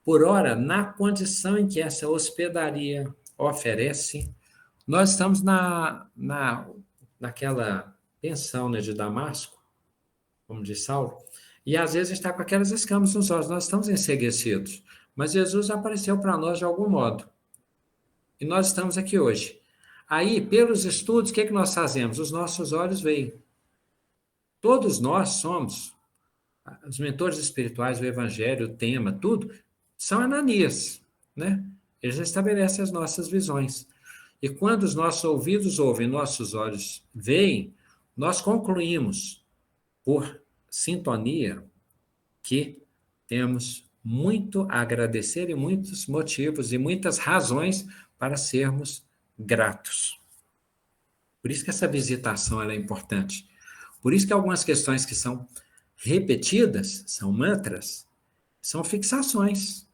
Por ora, na condição em que essa hospedaria oferece, nós estamos naquela pensão, né, de Damasco, como diz Saulo, e às vezes está com aquelas escamas nos olhos, nós estamos enceguecidos, mas Jesus apareceu para nós de algum modo, e nós estamos aqui hoje. Aí, pelos estudos, o que nós fazemos? Os nossos olhos veem. Todos nós somos, os mentores espirituais, o evangelho, o tema, tudo, são Ananias, né? Eles estabelecem as nossas visões. E quando os nossos ouvidos ouvem, nossos olhos veem, nós concluímos, por sintonia, que temos muito a agradecer e muitos motivos e muitas razões para sermos gratos. Por isso que essa visitação ela é importante. Por isso que algumas questões que são repetidas, são mantras, são fixações,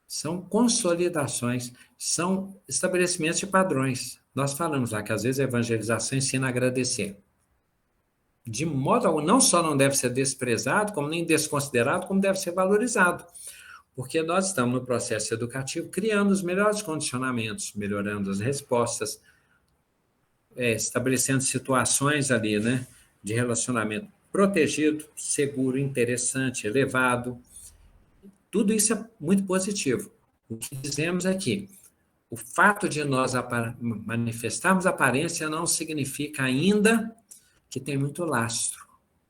são consolidações, são estabelecimentos de padrões. Nós falamos lá que às vezes a evangelização ensina a agradecer. De modo algum, não só não deve ser desprezado, como nem desconsiderado, como deve ser valorizado. Porque nós estamos no processo educativo criando os melhores condicionamentos, melhorando as respostas, estabelecendo situações ali, né, de relacionamento protegido, seguro, interessante, elevado. Tudo isso é muito positivo. O que dizemos é que o fato de nós manifestarmos aparência não significa ainda que tem muito lastro,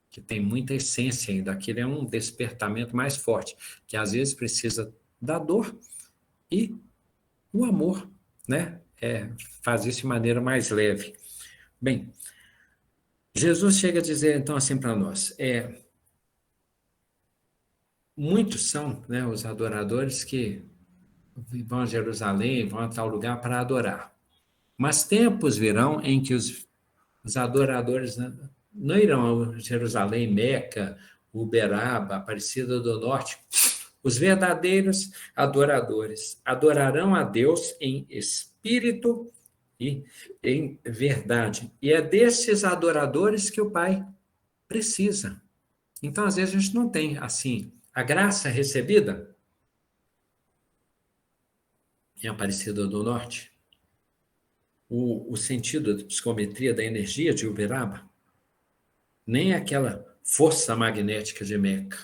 que tem muita essência ainda. Aquilo é um despertamento mais forte, que às vezes precisa da dor e o amor, né? Faz isso de maneira mais leve. Bem, Jesus chega a dizer então assim para nós, muitos são, né, os adoradores que vão a Jerusalém, vão a tal lugar para adorar. Mas tempos virão em que os adoradores não irão a Jerusalém, Meca, Uberaba, Aparecida do Norte. Os verdadeiros adoradores adorarão a Deus em espírito e em verdade. E é desses adoradores que o Pai precisa. Então, às vezes, a gente não tem, assim, a graça recebida em Aparecida do Norte, o sentido de psicometria da energia de Uberaba, nem aquela força magnética de Meca,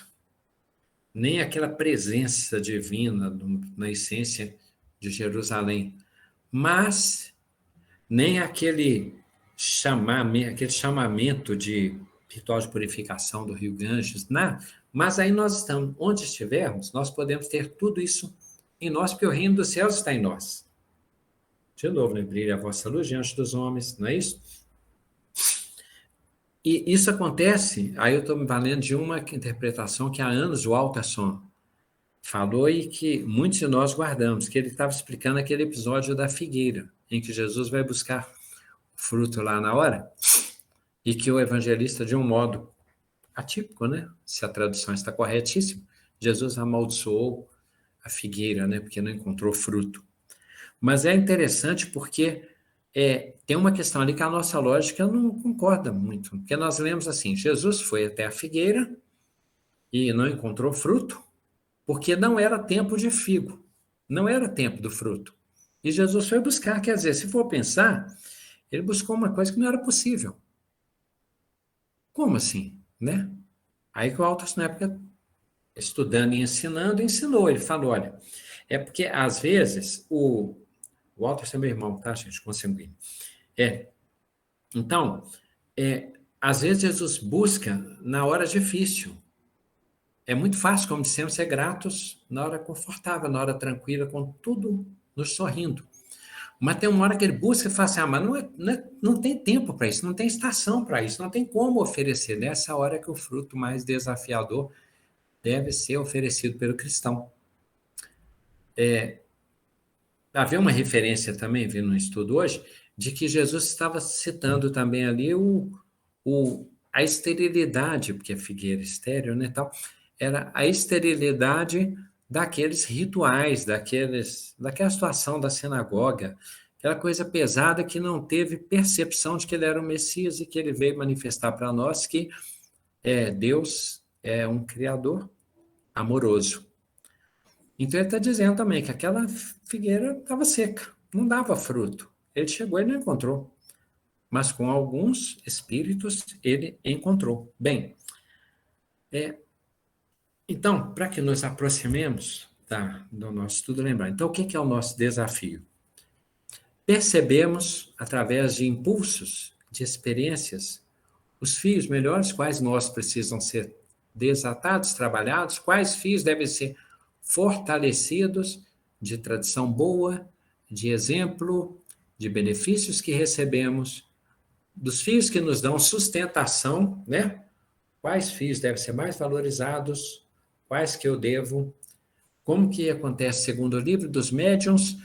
nem aquela presença divina na essência de Jerusalém, mas nem aquele chamamento de ritual de purificação do rio Ganges, mas aí nós estamos, onde estivermos, nós podemos ter tudo isso em nós, porque o reino dos céus está em nós. De novo, né? Brilha a vossa luz diante dos homens, não é isso? E isso acontece, aí eu estou me valendo de uma interpretação que há anos o Altasson falou e que muitos de nós guardamos, que ele estava explicando aquele episódio da figueira, em que Jesus vai buscar fruto lá na hora, e que o evangelista, de um modo atípico, né? Se a tradução está corretíssima, Jesus amaldiçoou a figueira, né? Porque não encontrou fruto. Mas é interessante porque tem uma questão ali que a nossa lógica não concorda muito, porque nós lemos assim, Jesus foi até a figueira e não encontrou fruto, porque não era tempo de figo, não era tempo do fruto. E Jesus foi buscar, quer dizer, se for pensar, ele buscou uma coisa que não era possível. Como assim, né? Aí que o Altos, na época, estudando e ensinando, ensinou. Ele falou, olha, é porque, às vezes, o Altos é meu irmão, tá, gente? Consanguíneo. Então, às vezes Jesus busca na hora difícil. É muito fácil, como dissemos, ser gratos na hora confortável, na hora tranquila, com tudo nos sorrindo. Mas tem uma hora que ele busca e fala assim, mas não tem tempo para isso, não tem estação para isso, não tem como oferecer. Nessa hora que o fruto mais desafiador deve ser oferecido pelo cristão. Havia uma referência também, vi no estudo hoje, de que Jesus estava citando também ali a esterilidade, porque a figueira estéril, né, tal, era a esterilidade daqueles rituais, daquela situação da sinagoga, aquela coisa pesada que não teve percepção de que ele era o Messias e que ele veio manifestar para nós que Deus é um Criador amoroso. Então ele está dizendo também que aquela figueira estava seca, não dava fruto. Ele chegou e não encontrou. Mas com alguns espíritos ele encontrou. Bem, então, para que nos aproximemos do nosso estudo, lembrar. Então, o que é o nosso desafio? Percebemos, através de impulsos, de experiências, os fios melhores, quais nós precisam ser desatados, trabalhados, quais fios devem ser fortalecidos, de tradição boa, de exemplo, de benefícios que recebemos, dos fios que nos dão sustentação, né? Quais fios devem ser mais valorizados, quais que eu devo, como que acontece segundo o livro dos médiuns,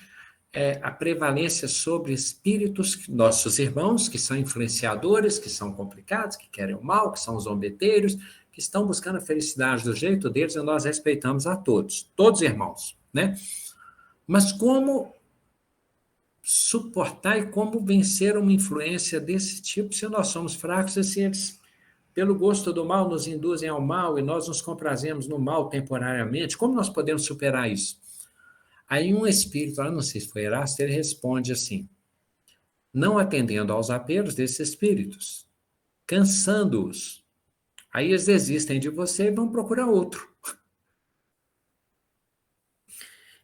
a prevalência sobre espíritos, nossos irmãos, que são influenciadores, que são complicados, que querem o mal, que são os zombeteiros, que estão buscando a felicidade do jeito deles, e nós respeitamos a todos irmãos, né? Mas como suportar e como vencer uma influência desse tipo se nós somos fracos e se eles, pelo gosto do mal, nos induzem ao mal e nós nos comprazemos no mal temporariamente? Como nós podemos superar isso? Aí um espírito, não sei se foi Erasto, ele responde assim: não atendendo aos apelos desses espíritos, cansando-os. Aí eles desistem de você e vão procurar outro.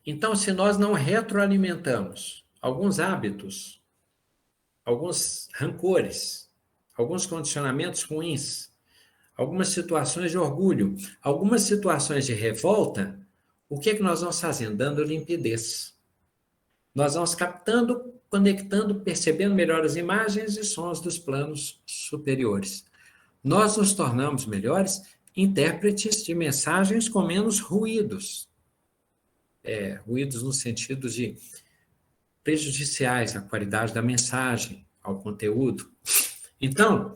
Então, se nós não retroalimentamos alguns hábitos, alguns rancores, alguns condicionamentos ruins, algumas situações de orgulho, algumas situações de revolta, o que nós vamos fazendo? Dando limpidez. Nós vamos captando, conectando, percebendo melhor as imagens e sons dos planos superiores. Nós nos tornamos melhores intérpretes de mensagens com menos ruídos. Ruídos no sentido de prejudiciais à qualidade da mensagem, ao conteúdo. Então,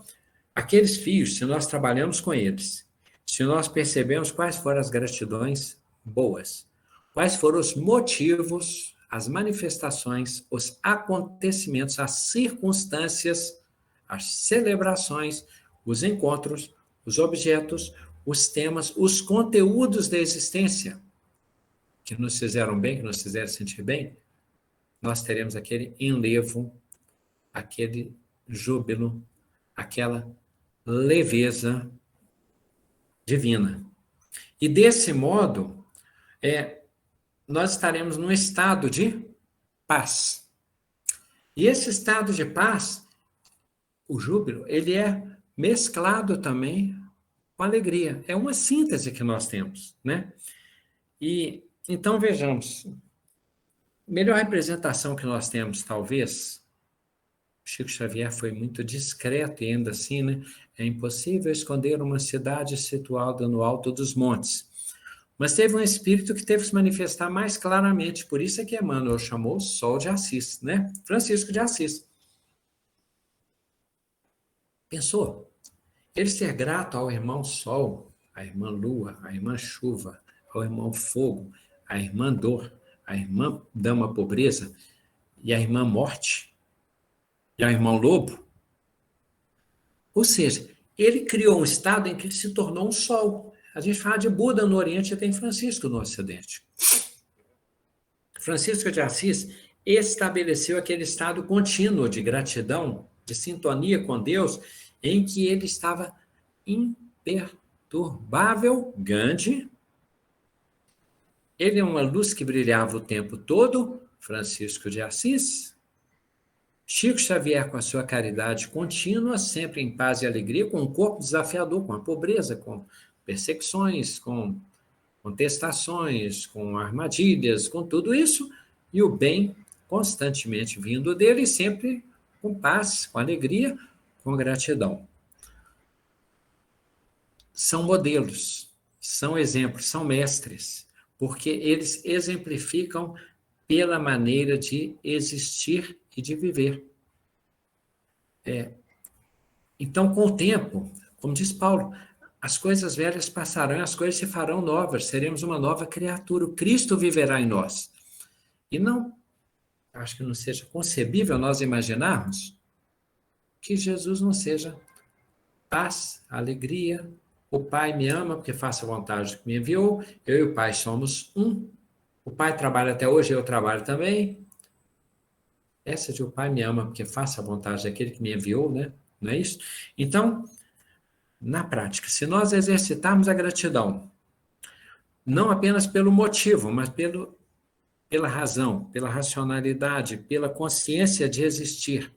aqueles fios, se nós trabalhamos com eles, se nós percebemos quais foram as gratidões boas, quais foram os motivos, as manifestações, os acontecimentos, as circunstâncias, as celebrações, os encontros, os objetos, os temas, os conteúdos da existência que nos fizeram bem, que nos fizeram sentir bem, nós teremos aquele enlevo, aquele júbilo, aquela leveza divina. E desse modo, nós estaremos num estado de paz. E esse estado de paz, o júbilo, ele é mesclado também com alegria. É uma síntese que nós temos, né? E então vejamos, melhor representação que nós temos, talvez, Chico Xavier foi muito discreto e ainda assim, né? É impossível esconder uma cidade situada no alto dos montes. Mas teve um espírito que teve que se manifestar mais claramente, por isso é que Emmanuel chamou o Sol de Assis, né? Francisco de Assis. Pensou? Ele ser grato ao irmão Sol, à irmã Lua, à irmã Chuva, ao irmão Fogo, à irmã Dor, à irmã Dama Pobreza e à irmã Morte e ao irmão Lobo. Ou seja, ele criou um estado em que ele se tornou um sol. A gente fala de Buda no Oriente e tem Francisco no Ocidente. Francisco de Assis estabeleceu aquele estado contínuo de gratidão, de sintonia com Deus, em que ele estava imperturbável. Gandhi, ele é uma luz que brilhava o tempo todo, Francisco de Assis. Chico Xavier, com a sua caridade contínua, sempre em paz e alegria, com um corpo desafiador, com a pobreza, com perseguições, com contestações, com armadilhas, com tudo isso, e o bem constantemente vindo dele, sempre com paz, com alegria, com gratidão. São modelos, são exemplos, são mestres, porque eles exemplificam pela maneira de existir e de viver. Então, com o tempo, como diz Paulo, as coisas velhas passarão, as coisas se farão novas, seremos uma nova criatura, o Cristo viverá em nós. E não, acho que não seja concebível nós imaginarmos que Jesus não seja paz, alegria, o Pai me ama porque faço a vontade que me enviou, eu e o Pai somos um, o Pai trabalha até hoje, eu trabalho também. Essa de o Pai me ama porque faço a vontade daquele que me enviou, né? Não é isso? Então, na prática, se nós exercitarmos a gratidão, não apenas pelo motivo, mas pela razão, pela racionalidade, pela consciência de existir,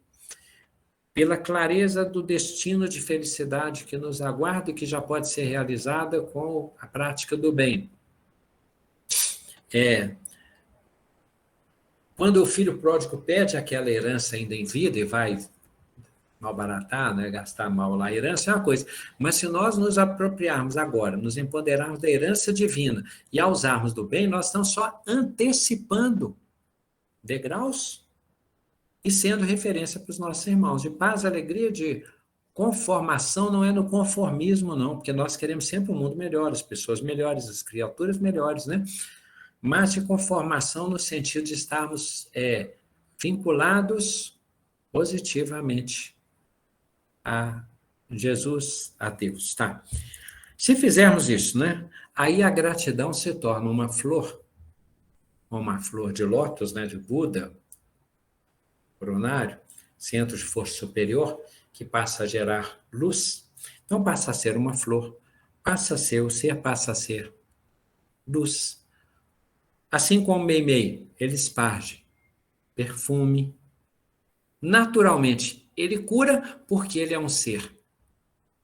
pela clareza do destino de felicidade que nos aguarda e que já pode ser realizada com a prática do bem. Quando o filho pródigo pede aquela herança ainda em vida e vai malbaratar, né, gastar mal lá a herança, é uma coisa. Mas se nós nos apropriarmos agora, nos empoderarmos da herança divina e a usarmos do bem, nós estamos só antecipando degraus e sendo referência para os nossos irmãos. De paz, alegria, de conformação, não é no conformismo, não, porque nós queremos sempre um mundo melhor, as pessoas melhores, as criaturas melhores, né? Mas de conformação no sentido de estarmos vinculados positivamente a Jesus, a Deus, tá? Se fizermos isso, né? Aí a gratidão se torna uma flor de lótus, né? De Buda, coronário, centro de força superior, que passa a gerar luz. Então passa a ser uma flor, o ser passa a ser luz. Assim como o Meimei, ele esparge perfume. Naturalmente, ele cura porque ele é um ser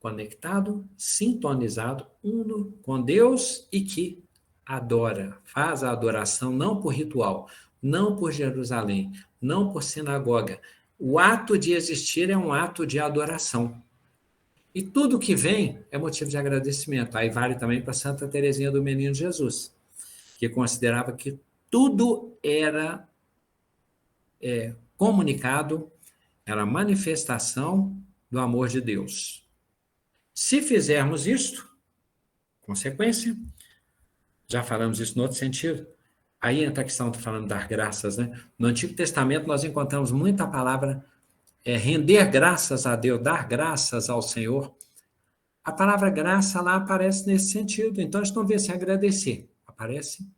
conectado, sintonizado, uno com Deus e que adora, faz a adoração não por ritual, não por Jerusalém, não por sinagoga. O ato de existir é um ato de adoração. E tudo que vem é motivo de agradecimento. Aí vale também para Santa Teresinha do Menino Jesus, que considerava que tudo era comunicado, era manifestação do amor de Deus. Se fizermos isto, consequência, já falamos isso no outro sentido, aí entra a questão, estou falando das graças, né? No Antigo Testamento nós encontramos muita palavra render graças a Deus, dar graças ao Senhor. A palavra graça lá aparece nesse sentido. Então, a gente não vê se agradecer. Aparece,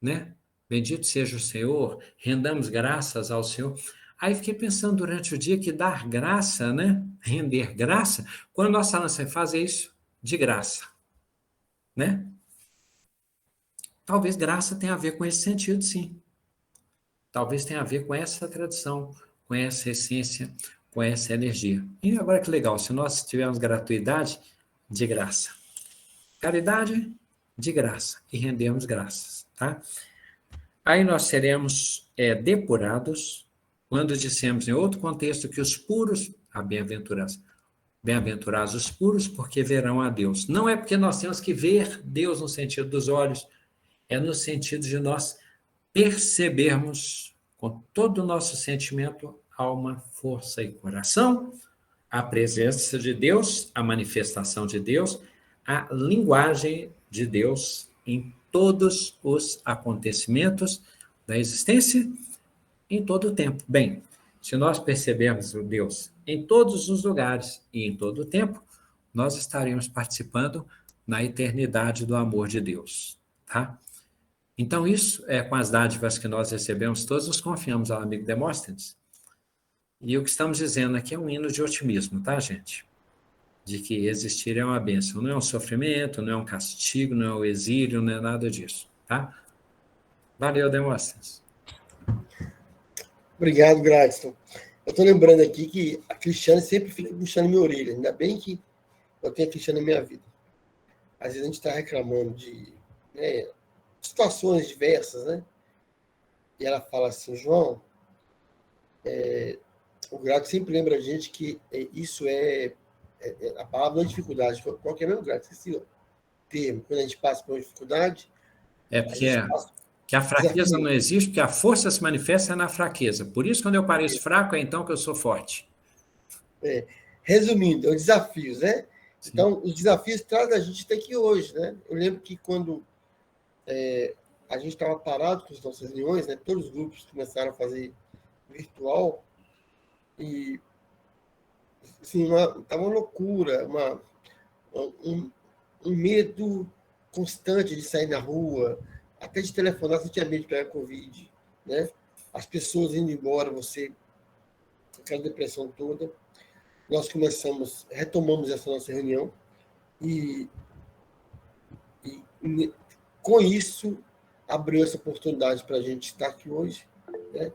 né? Bendito seja o Senhor, rendamos graças ao Senhor. Aí fiquei pensando durante o dia que dar graça, né? Render graça, quando nós falamos assim, fazer isso de graça, né? Talvez graça tenha a ver com esse sentido, sim. Talvez tenha a ver com essa tradição, com essa essência, com essa energia. E agora que legal, se nós tivermos gratuidade, de graça. Caridade, de graça. E rendemos graças, tá? Aí nós seremos depurados quando dissemos em outro contexto que os puros, bem-aventurados os puros, porque verão a Deus. Não é porque nós temos que ver Deus no sentido dos olhos, é no sentido de nós percebermos com todo o nosso sentimento, alma, força e coração a presença de Deus, a manifestação de Deus, a linguagem de Deus em todos os acontecimentos da existência, em todo o tempo. Bem, se nós percebermos o Deus em todos os lugares e em todo o tempo, nós estaremos participando na eternidade do amor de Deus, tá? Então, isso é com as dádivas que nós recebemos, todos nos confiamos ao amigo Demóstenes. E o que estamos dizendo aqui é um hino de otimismo, tá, gente? De que existir é uma bênção, não é um sofrimento, não é um castigo, não é o exílio, não é nada disso, tá? Valeu, Demóstenes. Obrigado, Gladstone. Eu estou lembrando aqui que a Cristiane sempre fica puxando minha orelha. Ainda bem que eu tenho a Cristiane na minha vida. Às vezes a gente está reclamando de situações diversas, né? E ela fala assim, João, o Grato sempre lembra a gente que isso a palavra não é dificuldade. Qual que é mesmo, Grato? Esqueci o termo. Quando a gente passa por uma dificuldade, que a fraqueza não existe, porque a força se manifesta na fraqueza. Por isso, quando eu pareço fraco, é então que eu sou forte. Resumindo, os desafios, né? Sim. Então, os desafios trazem a gente até aqui hoje, né? Eu lembro que quando a gente estava parado com as nossas reuniões, né? Todos os grupos começaram a fazer virtual e assim, estava uma loucura, um medo constante de sair na rua, até de telefonar, você tinha medo de pegar Covid, né? As pessoas indo embora, você aquela depressão toda. Nós retomamos essa nossa reunião e com isso abriu essa oportunidade para a gente estar aqui hoje, né?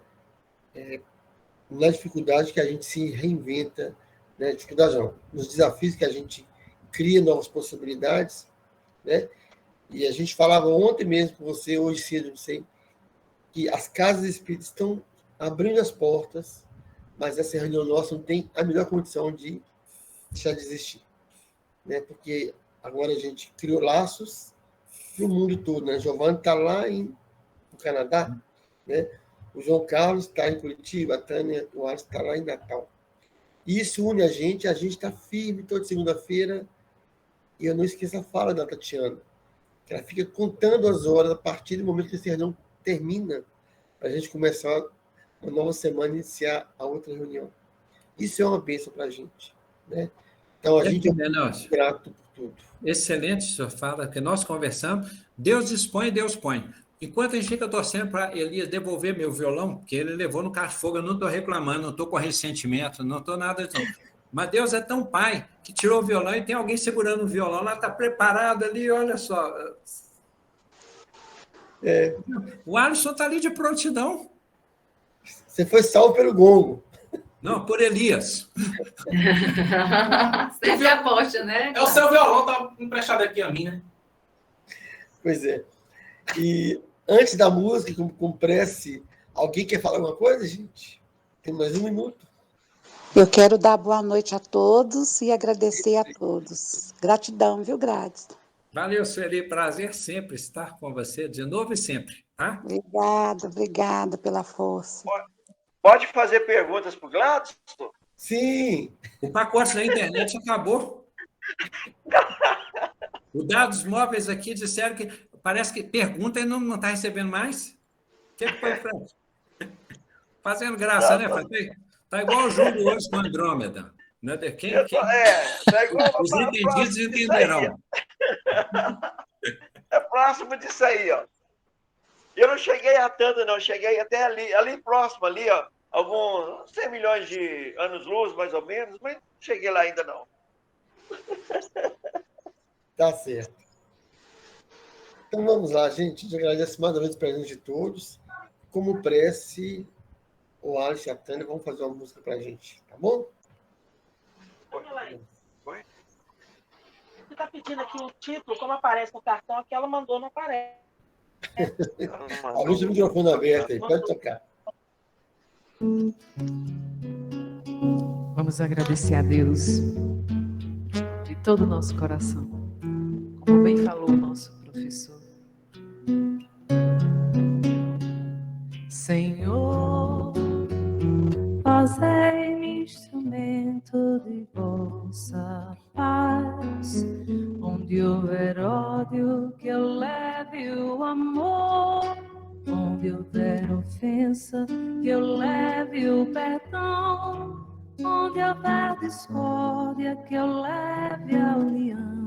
Na dificuldade que a gente se reinventa, né? Dificuldade não, nos desafios que a gente cria novas possibilidades, né? E a gente falava ontem mesmo com você, hoje cedo, não sei, que as casas espíritas estão abrindo as portas, mas essa reunião nossa não tem a melhor condição de deixar de existir, né? Porque agora a gente criou laços para o mundo todo, né? Giovanni está lá no Canadá, né? O João Carlos está em Curitiba, a Tânia, o Alisson está lá em Natal. E isso une a gente está firme toda segunda-feira. E eu não esqueço a fala da Tatiana, que ela fica contando as horas a partir do momento que esse reunião termina, para a gente começar uma nova semana e iniciar a outra reunião. Isso é uma bênção para a gente. Né? Então, a gente é muito grato por tudo. Excelente, o senhor fala, que nós conversamos, Deus dispõe, Deus põe. Enquanto a gente fica torcendo para Elias devolver meu violão, que ele levou no carro de fogo, eu não estou reclamando, não estou com ressentimento, não estou nada disso. Mas Deus é tão pai que tirou o violão e tem alguém segurando o violão lá, está preparado ali, olha só. O Alisson está ali de prontidão. Você foi salvo pelo gongo. Não, por Elias. Sempre aposta, né? É o seu violão, tá emprestado aqui a mim, né? Pois é. E antes da música, com prece, alguém quer falar alguma coisa, gente? Tem mais 1 minuto. Eu quero dar boa noite a todos e agradecer a todos. Gratidão, viu, Gladys? Valeu, Sueli. Prazer sempre estar com você, de novo e sempre. Tá? Obrigada pela força. Pode fazer perguntas para o Gladys? Sim. O pacote da internet acabou. Os dados móveis aqui disseram que parece que pergunta e não está recebendo mais. O que foi, Fred? Fazendo graça, né, Fred? Está igual o Júlio hoje com Andrômeda. Né? Tá igual os entendidos entenderão. É próximo disso aí, ó. Eu não cheguei a tanto, não. Cheguei até ali próximo, ali, ó. Alguns 100 milhões de anos-luz, mais ou menos, mas não cheguei lá ainda, não. Tá certo. Então vamos lá, gente. A gente agradece mais uma vez o presente de todos. Como prece, o Alisson e a Tânia vão fazer uma música pra gente, tá bom? Oi? Você está pedindo aqui o título, como aparece no cartão, aqui ela mandou, não aparece. A luz do microfone aberto aí, pode tocar. Vamos agradecer a Deus de todo o nosso coração. Como bem falou o nosso professor. Senhor, fazei-me instrumento de vossa paz. Onde houver ódio, que eu leve o amor. Onde houver ofensa, que eu leve o perdão. Onde houver discórdia, que eu leve a união.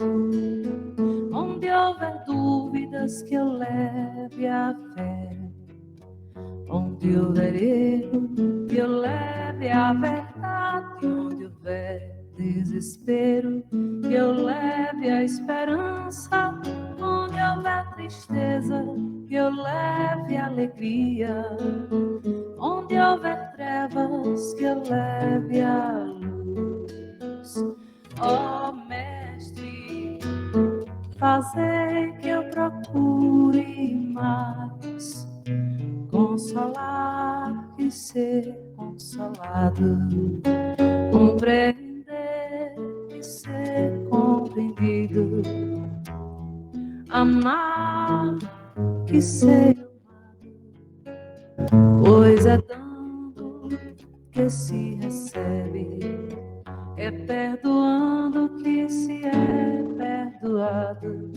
Onde houver dúvidas, que eu leve a fé. Onde houver erro, que eu leve a verdade. Onde houver desespero, que eu leve a esperança. Onde houver tristeza, que eu leve a alegria. Onde houver trevas, que eu leve a luz. Ó Mestre, fazei que eu procure mais consolar e ser consolado, compreender e ser compreendido, amar e ser amado, pois é dando que se recebe, é perdoando que se é perdoado,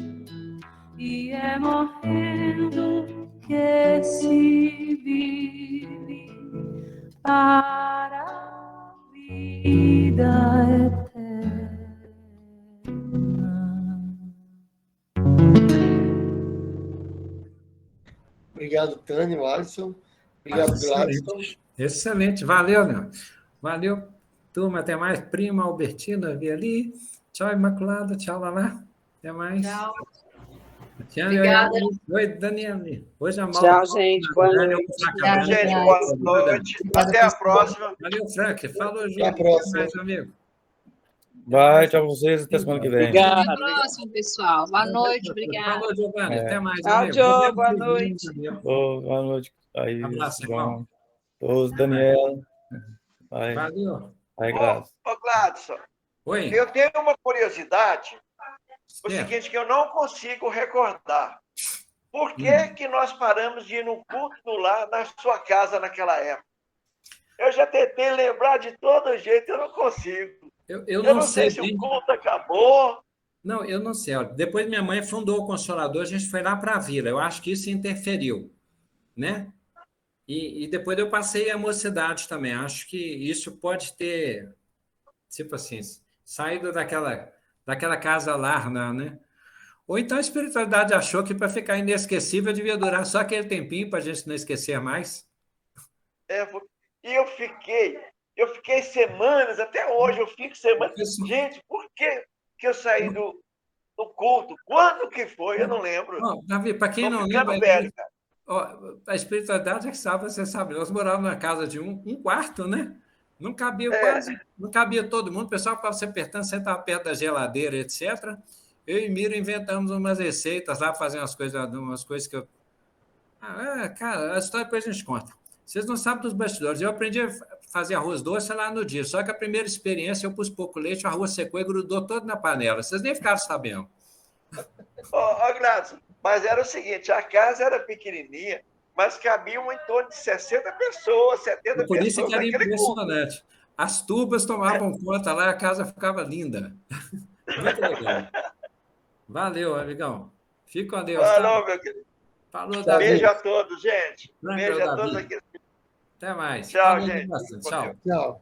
e é morrendo que se vive para a vida eterna. Obrigado, Tânia, Alisson. Obrigado, Gladys. Excelente. Valeu, Leandro. Valeu, turma. Até mais. Prima Albertina, vi ali. Tchau, Imaculada. Tchau, Lala. Até mais. Tchau. Tchau, Obrigada. Oi, Daniela. Hoje a Tchau, gente. Boa noite. Gente, boa noite. Até a próxima. Valeu, Frank. Falou, Júlio. Até a próxima. Até mais, amigo. Vai, tchau pra vocês. Até semana que vem. Obrigado. Até a próxima, pessoal. Boa noite, obrigada. Falou, Giovanni. Até mais, Tchau, amigo. Diogo. Boa noite. Boa noite. Aí, Abraço, João. irmão. Todos, Daniela. Vai. Valeu. Vai, Gladys. Ô, Gladson, Oi. eu tenho uma curiosidade, o Certo. seguinte, que eu não consigo recordar. Por que nós paramos de ir no culto no lar, na sua casa, naquela época? Eu já tentei lembrar de todo jeito, eu não consigo. Eu não sei se o culto acabou. Não, eu não sei. Depois minha mãe fundou o Consolador, a gente foi lá para a vila. Eu acho que isso interferiu, né? E depois eu passei a mocidade também. Acho que isso pode ter, tipo assim, saído daquela casa lar, né? Ou então a espiritualidade achou que para ficar inesquecível devia durar só aquele tempinho para a gente não esquecer mais. E eu fiquei semanas, até hoje eu fico semanas. Gente, por que eu saí do culto? Quando que foi? Eu não lembro. Davi, para quem não lembra, velho, cara. A espiritualidade é que sabe, você sabe, nós morávamos na casa de um quarto, né? Não cabia não cabia todo mundo, o pessoal ficava se apertando, sentava perto da geladeira, etc. Eu e Miro inventamos umas receitas lá, fazendo umas coisas que eu... cara, a história depois a gente conta. Vocês não sabem dos bastidores. Eu aprendi a fazer arroz doce lá no dia, só que a primeira experiência eu pus pouco leite, o arroz secou e grudou todo na panela. Vocês nem ficaram sabendo. Graça, mas era o seguinte, a casa era pequenininha, mas cabiam em torno de 60 pessoas, 70 pessoas. Por isso que era impressionante. As tubas tomavam conta lá, a casa ficava linda. Muito legal. Valeu, amigão. Fica com Deus. Falou, meu querido. Falou, Davi. Beijo a todos, gente. Branco, Beijo a Davi. todos aqui. Até mais. Tchau, gente. Tchau. Tchau.